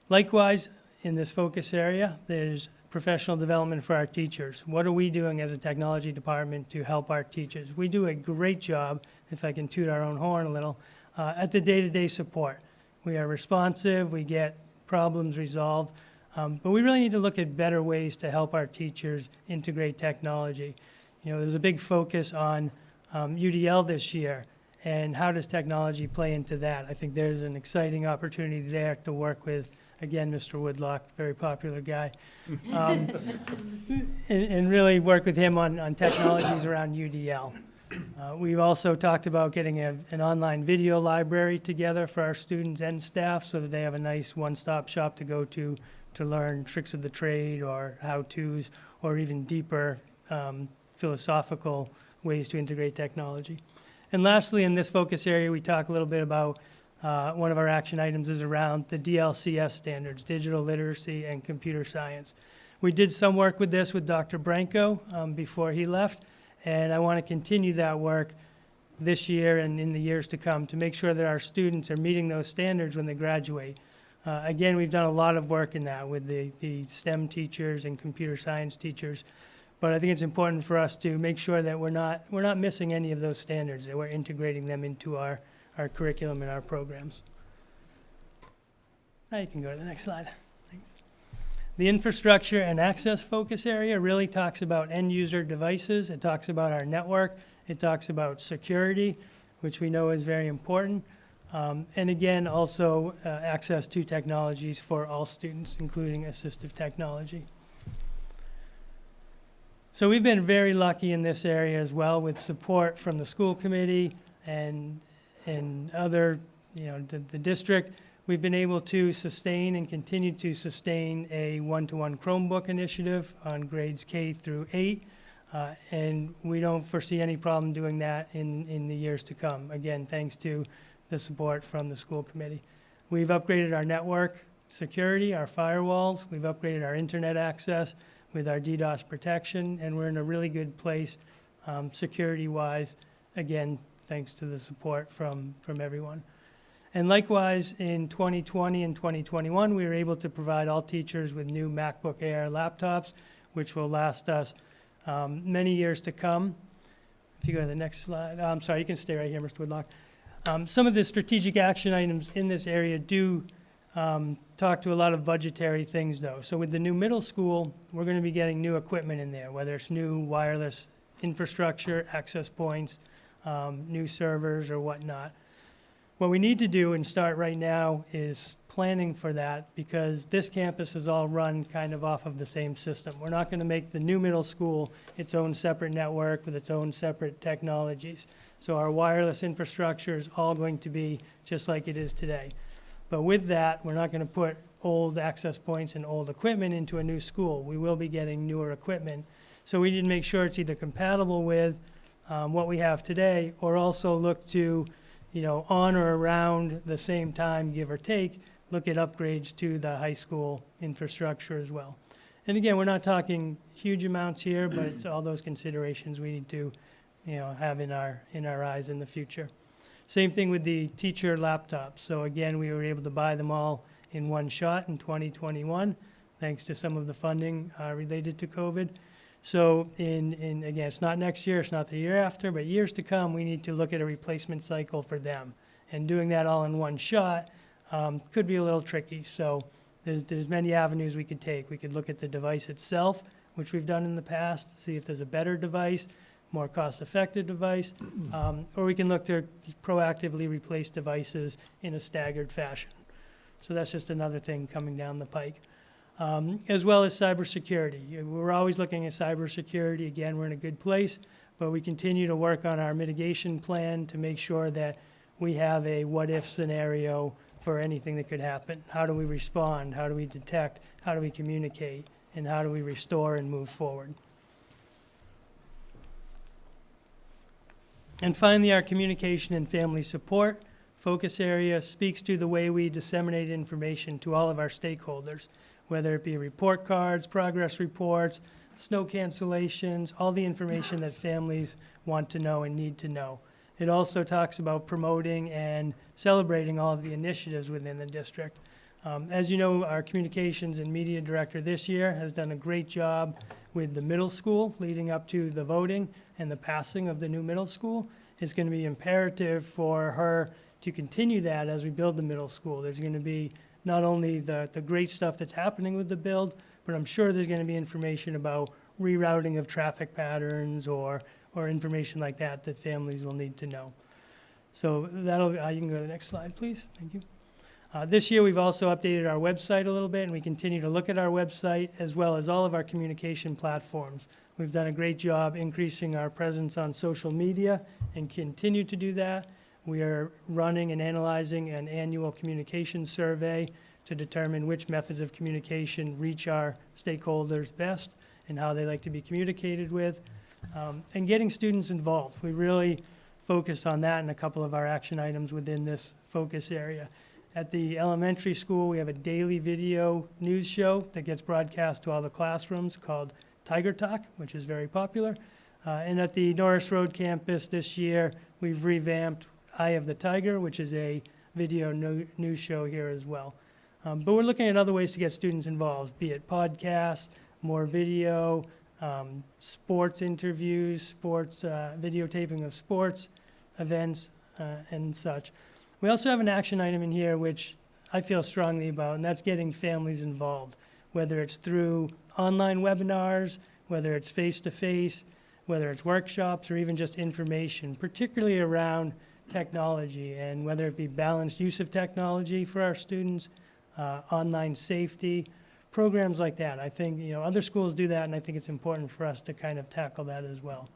Likewise, in this focus area, there's professional development for our teachers. What are we doing as a technology department to help our teachers? We do a great job, if I can toot our own horn a little, at the day-to-day support. We are responsive, we get problems resolved, but we really need to look at better ways to help our teachers integrate technology. You know, there's a big focus on UDL this year, and how does technology play into that? I think there's an exciting opportunity there to work with, again, Mr. Woodlock, very popular guy, and really work with him on technologies around UDL. We've also talked about getting an online video library together for our students and staff so that they have a nice one-stop shop to go to learn tricks of the trade or how-tos or even deeper philosophical ways to integrate technology. And lastly, in this focus area, we talk a little bit about one of our action items is around the DLCS standards, digital literacy and computer science. We did some work with this with Dr. Branco before he left, and I want to continue that work this year and in the years to come to make sure that our students are meeting those standards when they graduate. Again, we've done a lot of work in that with the STEM teachers and computer science teachers, but I think it's important for us to make sure that we're not missing any of those standards, that we're integrating them into our curriculum and our programs. Now you can go to the next slide. Thanks. The infrastructure and access focus area really talks about end user devices. It talks about our network. It talks about security, which we know is very important. And again, also access to technologies for all students, including assistive technology. So we've been very lucky in this area as well with support from the school committee and other, the district. We've been able to sustain and continue to sustain a one-to-one Chromebook initiative on grades K through 8. And we don't foresee any problem doing that in the years to come. Again, thanks to the support from the school committee. We've upgraded our network security, our firewalls. We've upgraded our internet access with our DDoS protection, and we're in a really good place security-wise, again, thanks to the support from everyone. And likewise, in 2020 and 2021, we were able to provide all teachers with new MacBook Air laptops, which will last us many years to come. If you go to the next slide. I'm sorry, you can stay right here, Mr. Woodlock. Some of the strategic action items in this area do talk to a lot of budgetary things, though. So with the new middle school, we're going to be getting new equipment in there, whether it's new wireless infrastructure, access points, new servers, or whatnot. What we need to do and start right now is planning for that, because this campus is all run kind of off of the same system. We're not going to make the new middle school its own separate network with its own separate technologies. So our wireless infrastructure is all going to be just like it is today. But with that, we're not going to put old access points and old equipment into a new school. We will be getting newer equipment. So we need to make sure it's either compatible with what we have today, or also look to, on or around the same time, give or take, look at upgrades to the high school infrastructure as well. And again, we're not talking huge amounts here, but it's all those considerations we need to, have in our eyes in the future. Same thing with the teacher laptops. So again, we were able to buy them all in one shot in 2021, thanks to some of the funding related to COVID. So again, it's not next year, it's not the year after, but years to come, we need to look at a replacement cycle for them. And doing that all in one shot could be a little tricky. So there's many avenues we could take. We could look at the device itself, which we've done in the past, see if there's a better device, more cost-effective device, or we can look to proactively replace devices in a staggered fashion. So that's just another thing coming down the pike. As well as cybersecurity. We're always looking at cybersecurity. Again, we're in a good place, but we continue to work on our mitigation plan to make sure that we have a what-if scenario for anything that could happen. How do we respond? How do we detect? How do we communicate? And how do we restore and move forward? And finally, our communication and family support focus area speaks to the way we disseminate information to all of our stakeholders, whether it be report cards, progress reports, snow cancellations, all the information that families want to know and need to know. It also talks about promoting and celebrating all of the initiatives within the district. As you know, our communications and media director this year has done a great job with the middle school leading up to the voting and the passing of the new middle school. It's going to be imperative for her to continue that as we build the middle school. There's going to be not only the great stuff that's happening with the build, but I'm sure there's going to be information about rerouting of traffic patterns or information like that that families will need to know. So that'll, you can go to the next slide, please. Thank you. This year, we've also updated our website a little bit, and we continue to look at our website as well as all of our communication platforms. We've done a great job increasing our presence on social media and continue to do that. We are running and analyzing an annual communication survey to determine which methods of communication reach our stakeholders best and how they like to be communicated with, and getting students involved. We really focus on that in a couple of our action items within this focus area. At the elementary school, we have a daily video news show that gets broadcast to all the classrooms called Tiger Talk, which is very popular. And at the Norris Road campus this year, we've revamped Eye of the Tiger, which is a video news show here as well. But we're looking at other ways to get students involved, be it podcasts, more video, sports interviews, sports videotaping of sports events, and such. We also have an action item in here which I feel strongly about, and that's getting families involved, whether it's through online webinars, whether it's face-to-face, whether it's workshops, or even just information, particularly around technology, and whether it be balanced use of technology for our students, online safety, programs like that. I think, other schools do that, and I think it's important for us to kind of tackle that as well.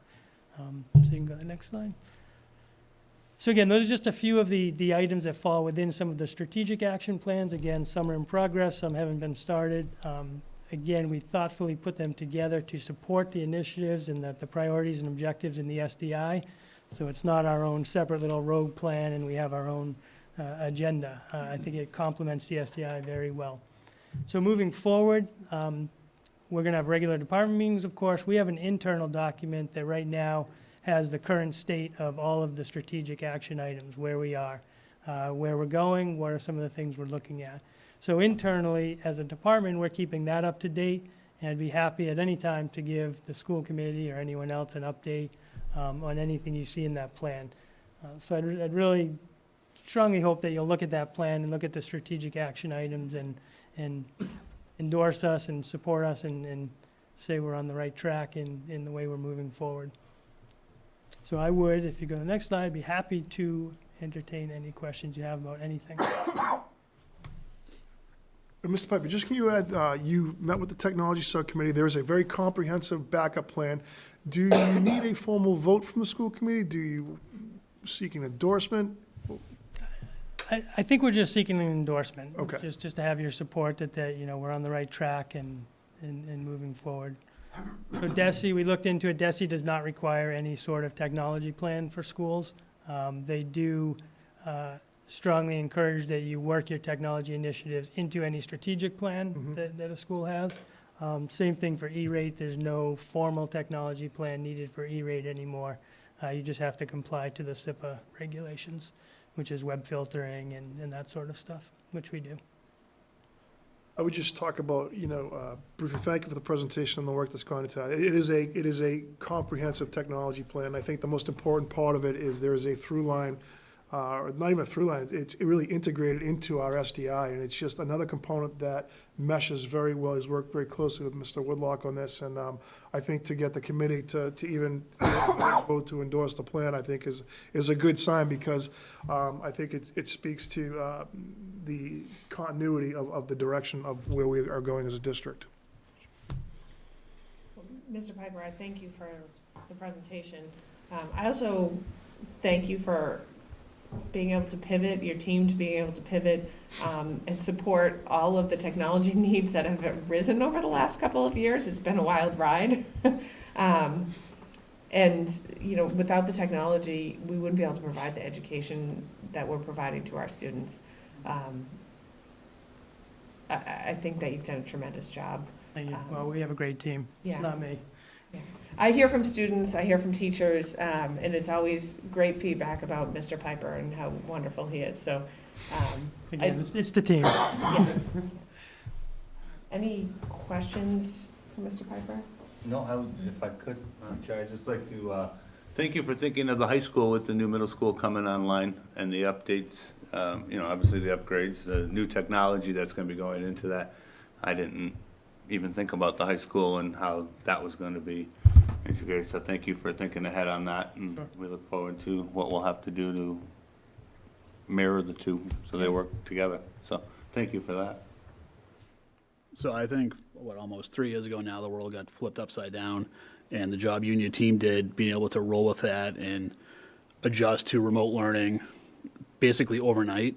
So you can go to the next slide. So again, those are just a few of the items that fall within some of the strategic action plans. Again, some are in progress, some haven't been started. Again, we thoughtfully put them together to support the initiatives and the priorities and objectives in the SDI. So it's not our own separate little rogue plan and we have our own agenda. I think it complements the SDI very well. So moving forward, we're going to have regular department meetings, of course. We have an internal document that right now has the current state of all of the strategic action items, where we are, where we're going, what are some of the things we're looking at. So internally, as a department, we're keeping that up to date, and I'd be happy at any time to give the school committee or anyone else an update on anything you see in that plan. So I'd really strongly hope that you'll look at that plan and look at the strategic action items and endorse us and support us and say we're on the right track in the way we're moving forward. So I would, if you go to the next slide, be happy to entertain any questions you have about anything. Mr. Piper, just can you add, you met with the technology subcommittee. There's a very comprehensive backup plan. Do you need a formal vote from the school committee? Do you seek an endorsement? I think we're just seeking an endorsement. Okay. Just to have your support that we're on the right track and moving forward. So DESE, we looked into it. DESE does not require any sort of technology plan for schools. They do strongly encourage that you work your technology initiatives into any strategic plan that a school has. Same thing for E-rate. There's no formal technology plan needed for E-rate anymore. You just have to comply to the SIPA regulations, which is web filtering and that sort of stuff, which we do. I would just talk about, briefly, thank you for the presentation and the work that's gone into it. It is a comprehensive technology plan. I think the most important part of it is there is a through line, or not even a through line, it's really integrated into our SDI, and it's just another component that meshes very well. He's worked very closely with Mr. Woodlock on this, and I think to get the committee to even vote to endorse the plan, I think is a good sign, because I think it speaks to the continuity of the direction of where we are going as a district. Mr. Piper, I thank you for the presentation. I also thank you for being able to pivot, your team to being able to pivot and support all of the technology needs that have arisen over the last couple of years. It's been a wild ride. And, without the technology, we wouldn't be able to provide the education that we're providing to our students. I think that you've done a tremendous job. Thank you. Well, we have a great team. It's Yeah. not me. I hear from students, I hear from teachers, and it's always great feedback about Mr. Piper and how wonderful he is, so. Again, it's the team. Yeah. Any questions for Mr. Piper? No, if I could, Chair, I'd just like to thank you for thinking of the high school with the new middle school coming online and the updates, obviously the upgrades, the new technology that's going to be going into that. I didn't even think about the high school and how that was going to be integrated, so thank you for thinking ahead on that, and we look forward to what we'll have to do to mirror the two so they work together. So thank you for that. So I think, almost 3 years ago now, the world got flipped upside down, and the job you and your team did, being able to roll with that and adjust to remote learning basically overnight,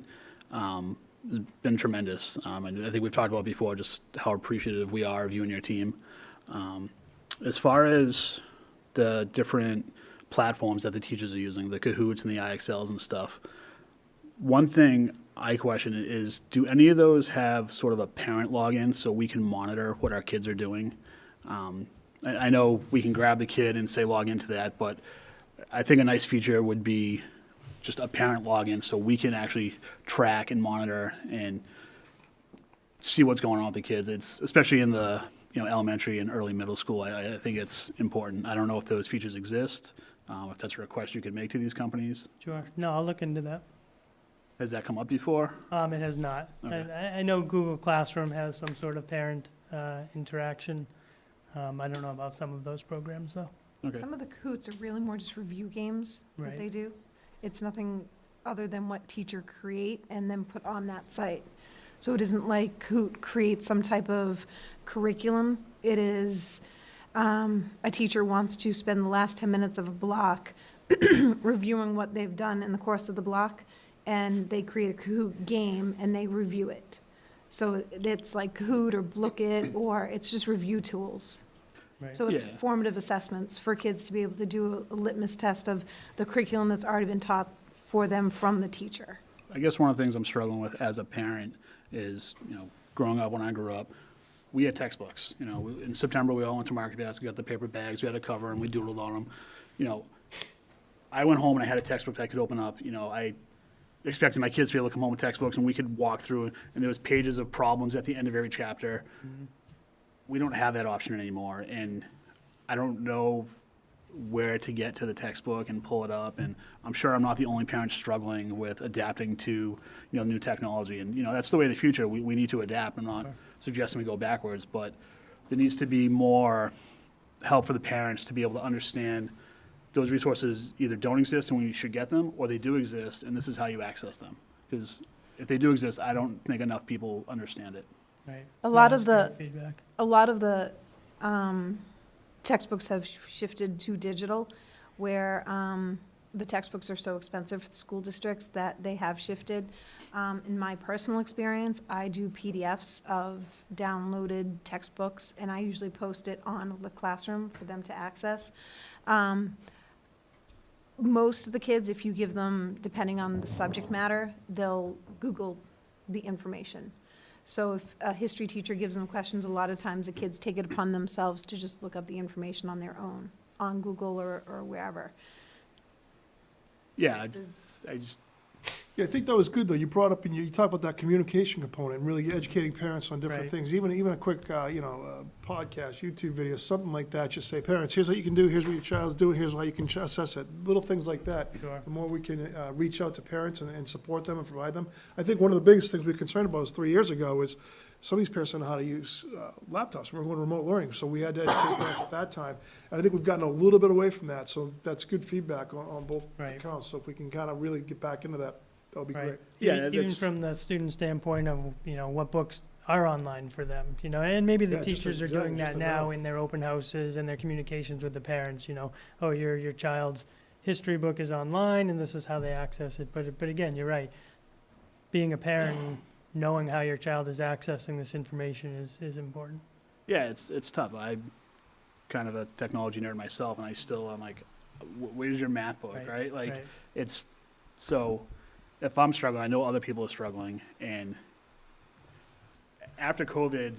has been tremendous. And I think we've talked about before just how appreciative we are of you and your team. As far as the different platforms that the teachers are using, the Kahoots and the IXLs and stuff, one thing I question is, do any of those have sort of a parent login so we can monitor what our kids are doing? I know we can grab the kid and say log into that, but I think a nice feature would be just a parent login so we can actually track and monitor and see what's going on with the kids. It's especially in the elementary and early middle school. I think it's important. I don't know if those features exist, if that's a request you could make to these companies. Sure. No, I'll look into that. Has that come up before? It has not. Okay. I know Google Classroom has some sort of parent interaction. I don't know about some of those programs, though. Okay. Some of the Kahoots are really more just review games that Right. they do. It's nothing other than what teacher create and then put on that site. So it isn't like Kahoot creates some type of curriculum. It is, a teacher wants to spend the last 10 minutes of a block reviewing what they've done in the course of the block, and they create a Kahoot game and they review it. So it's like Kahoot or Look It, or it's just review tools. Right. So it's Yeah. formative assessments for kids to be able to do a litmus test of the curriculum that's already been taught for them from the teacher. I guess one of the things I'm struggling with as a parent is, growing up when I grew up, we had textbooks. In September, we all went to Market Basket, got the paper bags, we had a cover, and we doodled on them. I went home and I had a textbook that I could open up. I expected my kids to be able to come home with textbooks and we could walk through, and there was pages of problems at the end of every chapter. Mm-hmm. We don't have that option anymore, and I don't know where to get to the textbook and pull it up, and I'm sure I'm not the only parent struggling with adapting to, new technology, and, that's the way of the future. We need to adapt. I'm not suggesting we go backwards, but there needs to be more help for the parents to be able to understand those resources either don't exist and we should get them, or they do exist and this is how you access them. Because if they do exist, I don't think enough people understand it. Right. A lot of that's the- great feedback. A lot of the textbooks have shifted to digital, where the textbooks are so expensive for the school districts that they have shifted. In my personal experience, I do PDFs of downloaded textbooks, and I usually post it on the classroom for them to access. Most of the kids, if you give them, depending on the subject matter, they'll Google the information. So if a history teacher gives them questions, a lot of times the kids take it upon themselves to just look up the information on their own, on Google or wherever. Yeah, Does- I just, Yeah, I think that was good, though. You brought up, and you talked about that communication component, really educating parents on different Right. things. Even a quick, podcast, YouTube video, something like that. Just say, parents, here's what you can do, here's what your child's doing, here's how you can assess it. Little things like that. Sure. The more we can reach out to parents and support them and provide them. I think one of the biggest things we were concerned about was 3 years ago is some of these parents don't know how to use laptops. We're going remote learning, so we had to educate parents at that time. And I think we've gotten a little bit away from that, so that's good feedback on both Right. accounts. So if we can kind of really get back into that, that would be Right. great. Yeah, Even that's- from the student standpoint of, what books are online for them, and maybe the Yeah, just teachers are exactly, doing just that to now know. in their open houses and their communications with the parents, oh, your child's history book is online and this is how they access it. But again, you're right. Being a parent and knowing how your child is accessing this information is important. yeah, it's tough. I'm kind of a technology nerd myself, and I'm like, where's your math book, right? Like, Right. it's, so, if I'm struggling, I know other people are struggling, and after COVID,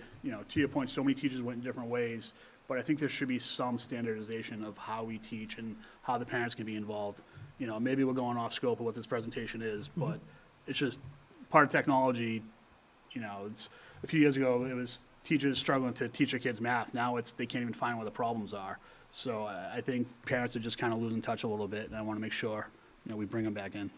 to your point, so many teachers went in different ways, but I think there should be some standardization of how we teach and how the parents can be involved. Maybe we're going off scope of what this presentation is, but it's just part of technology. It's, a few years ago, it was teachers struggling to teach their kids math. Now they can't even find where the problems are. So I think parents are just kind of losing touch a little bit, and I want to make sure, we bring them back in.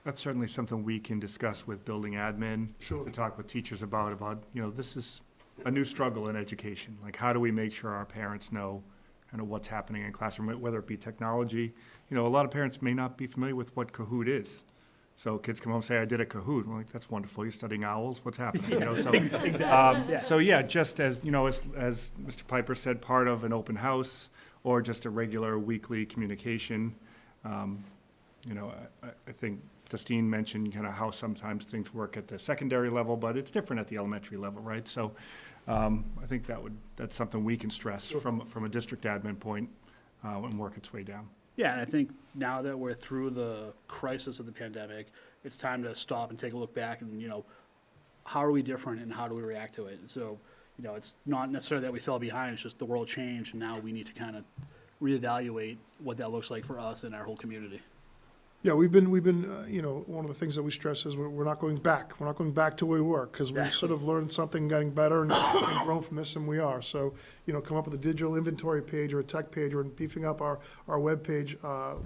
That's certainly something we can discuss with building admin, Sure. to talk with teachers about, this is a new struggle in education. Like, how do we make sure our parents know kind of what's happening in classroom, whether it be technology? A lot of parents may not be familiar with what Kahoot is. So kids come home and say, I did a Kahoot. I'm like, that's wonderful. You're studying owls? What's happening? So yeah, just as, as Mr. Piper said, part of an open house or just a regular weekly communication. I think Justine mentioned kind of how sometimes things work at the secondary level, but it's different at the elementary level, right? So I think that's something we can stress from a district admin point and work its way down. Yeah, and I think now that we're through the crisis of the pandemic, it's time to stop and take a look back and, how are we different and how do we react to it? And so, it's not necessarily that we fell behind, it's just the world changed and now we need to kind of reevaluate what that looks like for us and our whole community. Yeah, we've been, one of the things that we stress is we're not going back. We're not going back to where we were, because we sort of learned something, getting better and grown from this, and we are. So, come up with a digital inventory page or a tech page, or beefing up our web page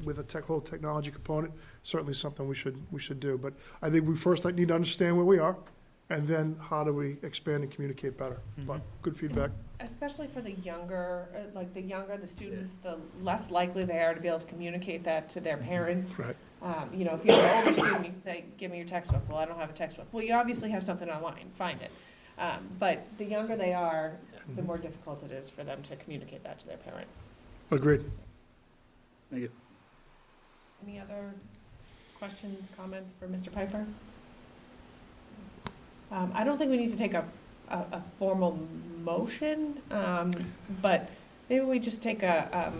with a whole technology component, certainly something we should do. But I think we first need to understand where we are, and then how do we expand and communicate better. But good feedback. Especially for the younger, the students, the less likely they are to be able to communicate that to their parents. Right. If you're an older student, you can say, give me your textbook. Well, I don't have a textbook. Well, you obviously have something online, find it. But the younger they are, the more difficult it is for them to communicate that to their parent. Agreed. Thank you. Any other questions, comments for Mr. Piper? I don't think we need to take a formal motion, but maybe we just take a,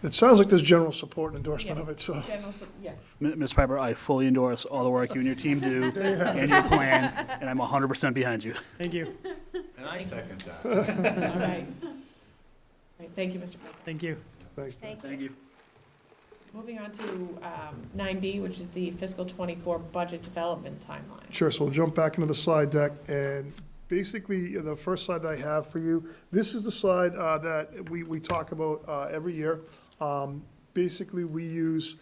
It sounds like there's general support and endorsement Yeah. of it, so. general, yeah. Ms. Piper, I fully endorse all the work you and your team do and your plan, and I'm 100% behind you. Thank you. And I second that. All right. All right, thank you, Mr. Piper. Thank you. Thanks, Dan. Thank you. Moving on to 9B, which is the fiscal '24 budget development timeline. Sure, so we'll jump back into the slide deck, and basically, the first slide that I have for you, this is the slide that we talk about every year. Basically, we use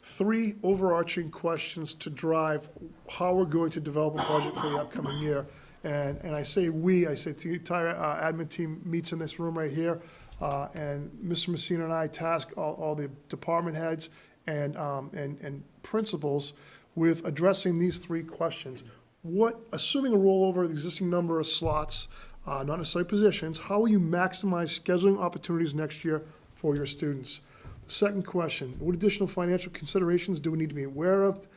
3 overarching questions to drive how we're going to develop a budget for the upcoming year. And I say the entire admin team meets in this room right here. And Mr. Messina and I task all the department heads and principals with addressing these 3 questions. Assuming a rollover of the existing number of slots, not necessarily positions, how will you maximize scheduling opportunities next year for your students? The second question, what additional financial considerations do we need to be aware of?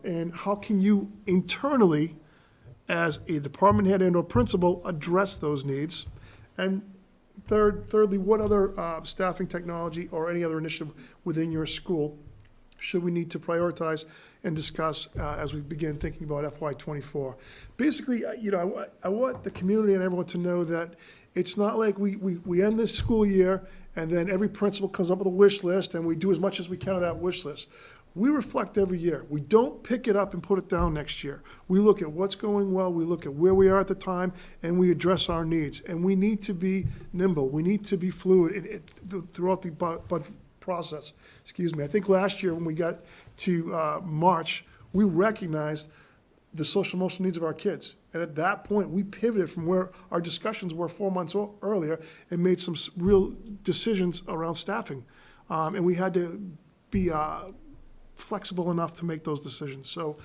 And how can you internally, as a department head and or principal, address those needs? And thirdly, what other staffing technology or any other initiative within your school should we need to prioritize and discuss as we begin thinking about FY '24? Basically, I want the community and everyone to know that It's not like we end this school year and then every principal comes up with a wish list and we do as much as we can of that wish list. We reflect every year. We don't pick it up and put it down next year. We look at what's going well, we look at where we are at the time, and we address our needs. And we need to be nimble, we need to be fluid throughout the budget process. Excuse me. I think last year when we got to March, we recognized the social emotional needs of our kids. And at that point, we pivoted from where our discussions were 4 months earlier and made some real decisions around staffing. And we had to be flexible enough to make those decisions. So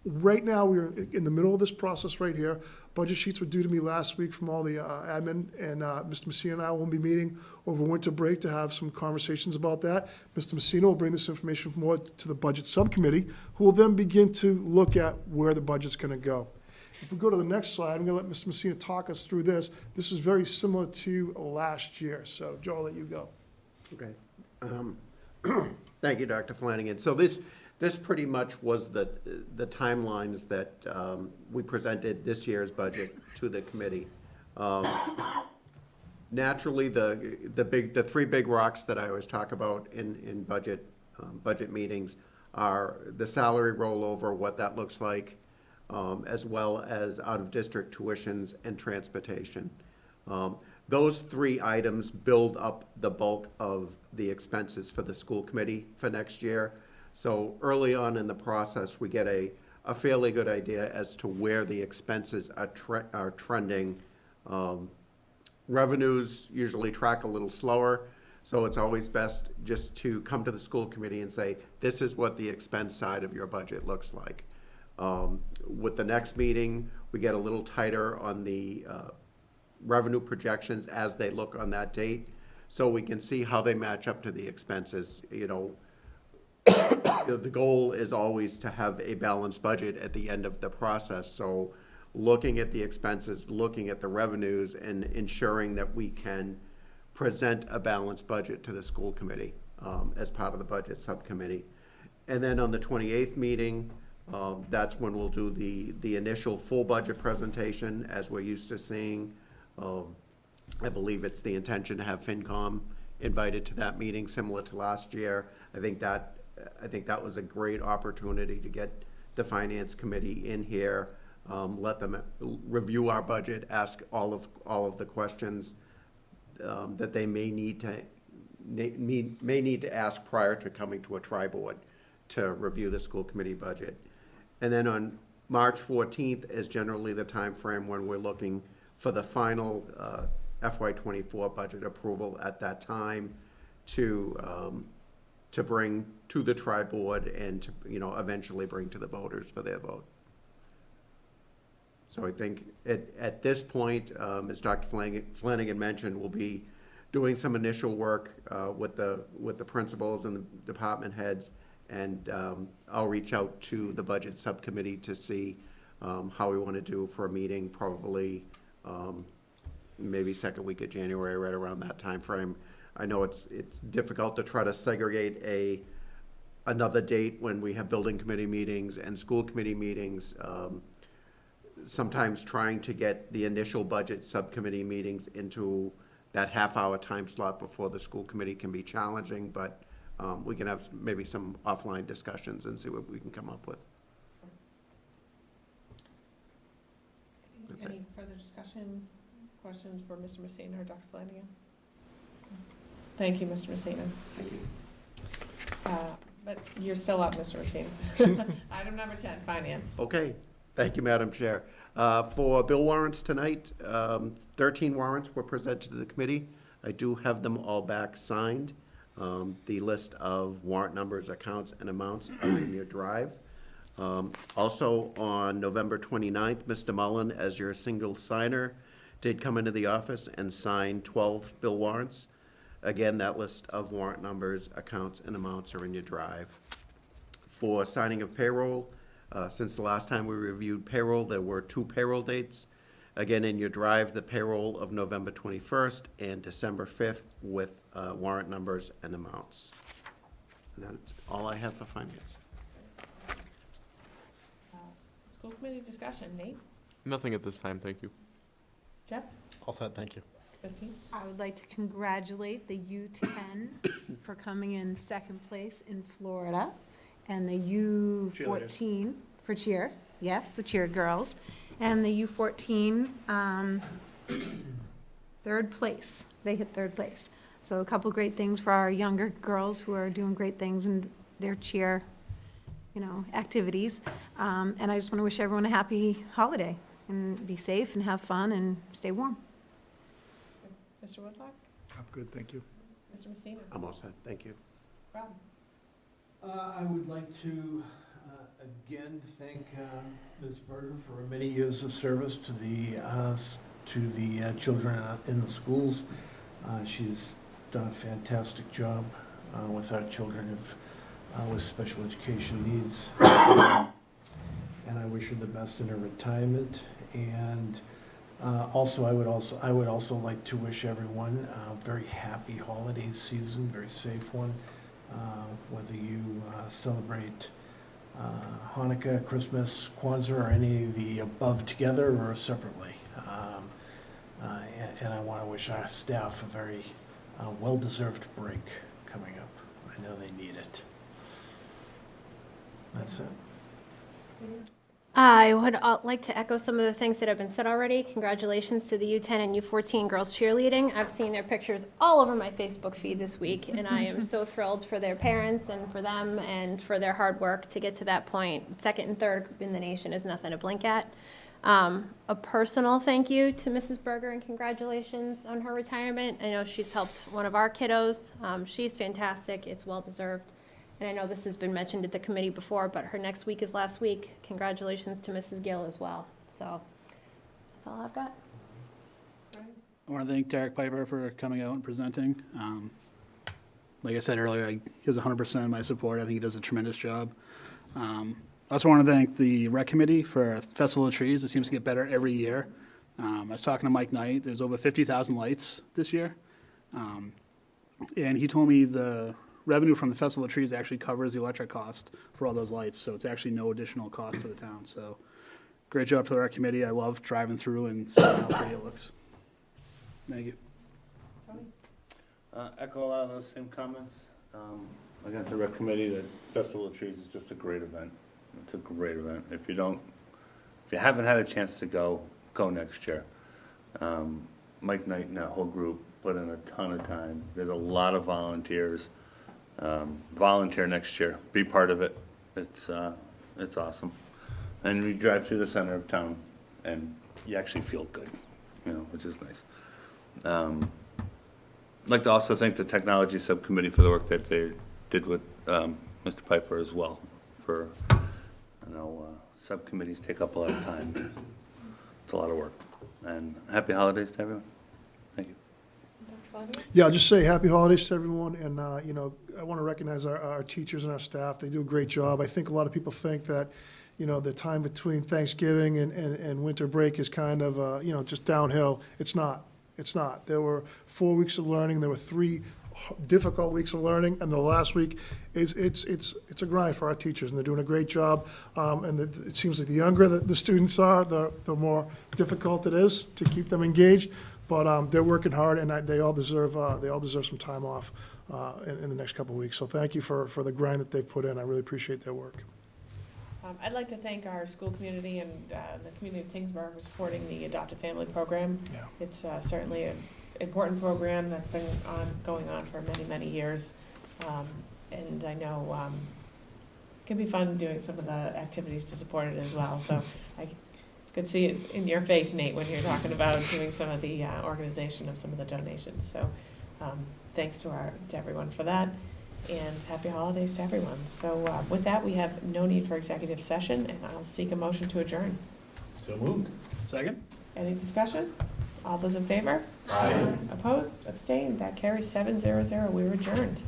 right now, we're in the middle of this process right here. Budget sheets were due to me last week from all the admin, and Mr. Messina and I will be meeting over winter break to have some conversations about that. Mr. Messina will bring this information more to the budget subcommittee, who will then begin to look at where the budget's gonna go. If we go to the next slide, I'm gonna let Mr. Messina talk us through this. This is very similar to last year, so Joe, I'll let you go. Okay. Thank you, Dr. Flanagan. So this pretty much was the timelines that we presented this year's budget to the committee. Naturally, the three big rocks that I always talk about in budget meetings are the salary rollover, what that looks like, as well as out-of-district tuitions and transportation. Those three items build up the bulk of the expenses for the school committee for next year. So early on in the process, we get a fairly good idea as to where the expenses are trending. Revenues usually track a little slower, so it's always best just to come to the school committee and say, this is what the expense side of your budget looks like. With the next meeting, we get a little tighter on the revenue projections as they look on that date, so we can see how they match up to the expenses. The goal is always to have a balanced budget at the end of the process. So looking at the expenses, looking at the revenues, and ensuring that we can present a balanced budget to the school committee as part of the budget subcommittee. And then on the 28th meeting, that's when we'll do the initial full budget presentation, as we're used to seeing. I believe it's the intention to have FinCom invited to that meeting, similar to last year. I think that was a great opportunity to get the finance committee in here, let them review our budget, ask all of the questions that they may need to ask prior to coming to a tri-board to review the school committee budget. And then on March 14th is generally the time frame when we're looking for the final FY24 budget approval at that time to bring to the tri-board and to, eventually bring to the voters for their vote. So I think at this point, as Dr. Flanagan mentioned, we'll be doing some initial work with the principals and the department heads, and I'll reach out to the budget subcommittee to see how we want to do for a meeting, probably maybe second week of January, right around that time frame. I know it's difficult to try to segregate another date when we have building committee meetings and school committee meetings. Sometimes trying to get the initial budget subcommittee meetings into that half-hour time slot before the school committee can be challenging, but we can have maybe some offline discussions and see what we can come up with. Any further discussion, questions for Mr. Messina or Dr. Flanagan? Thank you, Mr. Messina. But you're still up, Mr. Messina. Item number 10, finance. Okay, thank you, Madam Chair. For bill warrants tonight, 13 warrants were presented to the committee. I do have them all back signed. The list of warrant numbers, accounts, and amounts are in your drive. Also, on November 29th, Mr. Mullen, as your single signer, did come into the office and sign 12 bill warrants. Again, that list of warrant numbers, accounts, and amounts are in your drive. For signing of payroll, since the last time we reviewed payroll, there were 2 payroll dates. Again, in your drive, the payroll of November 21st and December 5th with warrant numbers and amounts. And that's all I have for finance. School committee discussion, Nate? Nothing at this time, thank you. Jeff? All set, thank you. Christine? I would like to congratulate the U10 for coming in second place in Florida, and the U14 for cheer, yes, the cheer girls, and the U14, third place. They hit third place. So a couple great things for our younger girls who are doing great things in their cheer, activities. And I just want to wish everyone a happy holiday, and be safe and have fun and stay warm. Mr. Woodlock? I'm good, thank you. Mr. Messina? I'm all set, thank you. Rob? I would like to again thank Ms. Berger for her many years of service to the children in the schools. She's done a fantastic job with our children with special education needs. And I wish her the best in her retirement. And I would also like to wish everyone a very happy holiday season, very safe one. Whether you celebrate Hanukkah, Christmas, Kwanzaa, or any of the above together or separately. And I want to wish our staff a very well-deserved break coming up. I know they need it. That's it. I would like to echo some of the things that have been said already. Congratulations to the U10 and U14 girls cheerleading. I've seen their pictures all over my Facebook feed this week, and I am so thrilled for their parents and for them and for their hard work to get to that point. Second and third in the nation is nothing to blink at. A personal thank you to Mrs. Berger and congratulations on her retirement. I know she's helped one of our kiddos. She's fantastic. It's well-deserved. And I know this has been mentioned at the committee before, but her next week is last week. Congratulations to Mrs. Gill as well. So that's all I've got. I want to thank Derek Piper for coming out and presenting. Like I said earlier, he has 100% of my support. I think he does a tremendous job. I also want to thank the rec committee for Festival of Trees. It seems to get better every year. I was talking to Mike Knight. There's over 50,000 lights this year. And he told me the revenue from the Festival of Trees actually covers the electric cost for all those lights, so it's actually no additional cost to the town. So great job to the rec committee. I love driving through and seeing how pretty it looks. Thank you. Echo a lot of those same comments. Against the rec committee, the Festival of Trees is just a great event. It's a great event. If you haven't had a chance to go next year. Mike Knight and that whole group put in a ton of time. There's a lot of volunteers. Volunteer next year. Be part of it. It's awesome. And we drive through the center of town, and you actually feel good, which is nice. I'd like to also thank the technology subcommittee for the work that they did with Mr. Piper as well. For subcommittees take up a lot of time. It's a lot of work. And happy holidays to everyone. Thank you. Yeah, I'll just say happy holidays to everyone, and, I want to recognize our teachers and our staff. They do a great job. I think a lot of people think that, the time between Thanksgiving and winter break is kind of, just downhill. It's not. It's not. There were 4 weeks of learning. There were 3 difficult weeks of learning, and the last week it's a grind for our teachers, and they're doing a great job. And it seems like the younger the students are, the more difficult it is to keep them engaged. But they're working hard, and they all deserve some time off in the next couple of weeks. So thank you for the grind that they've put in. I really appreciate their work. I'd like to thank our school community and the community of Tyngsborough for supporting the Adopted Family Program. Yeah. It's certainly an important program that's been going on for many, many years. And I know it can be fun doing some of the activities to support it as well. So I could see it in your face, Nate, when you're talking about doing some of the organization of some of the donations. So thanks to everyone for that, and happy holidays to everyone. So with that, we have no need for executive session, and I'll seek a motion to adjourn. So moved. Second? Any discussion? All those in favor? Aye. Opposed? Abstained? That carries 7-0-0. We're adjourned.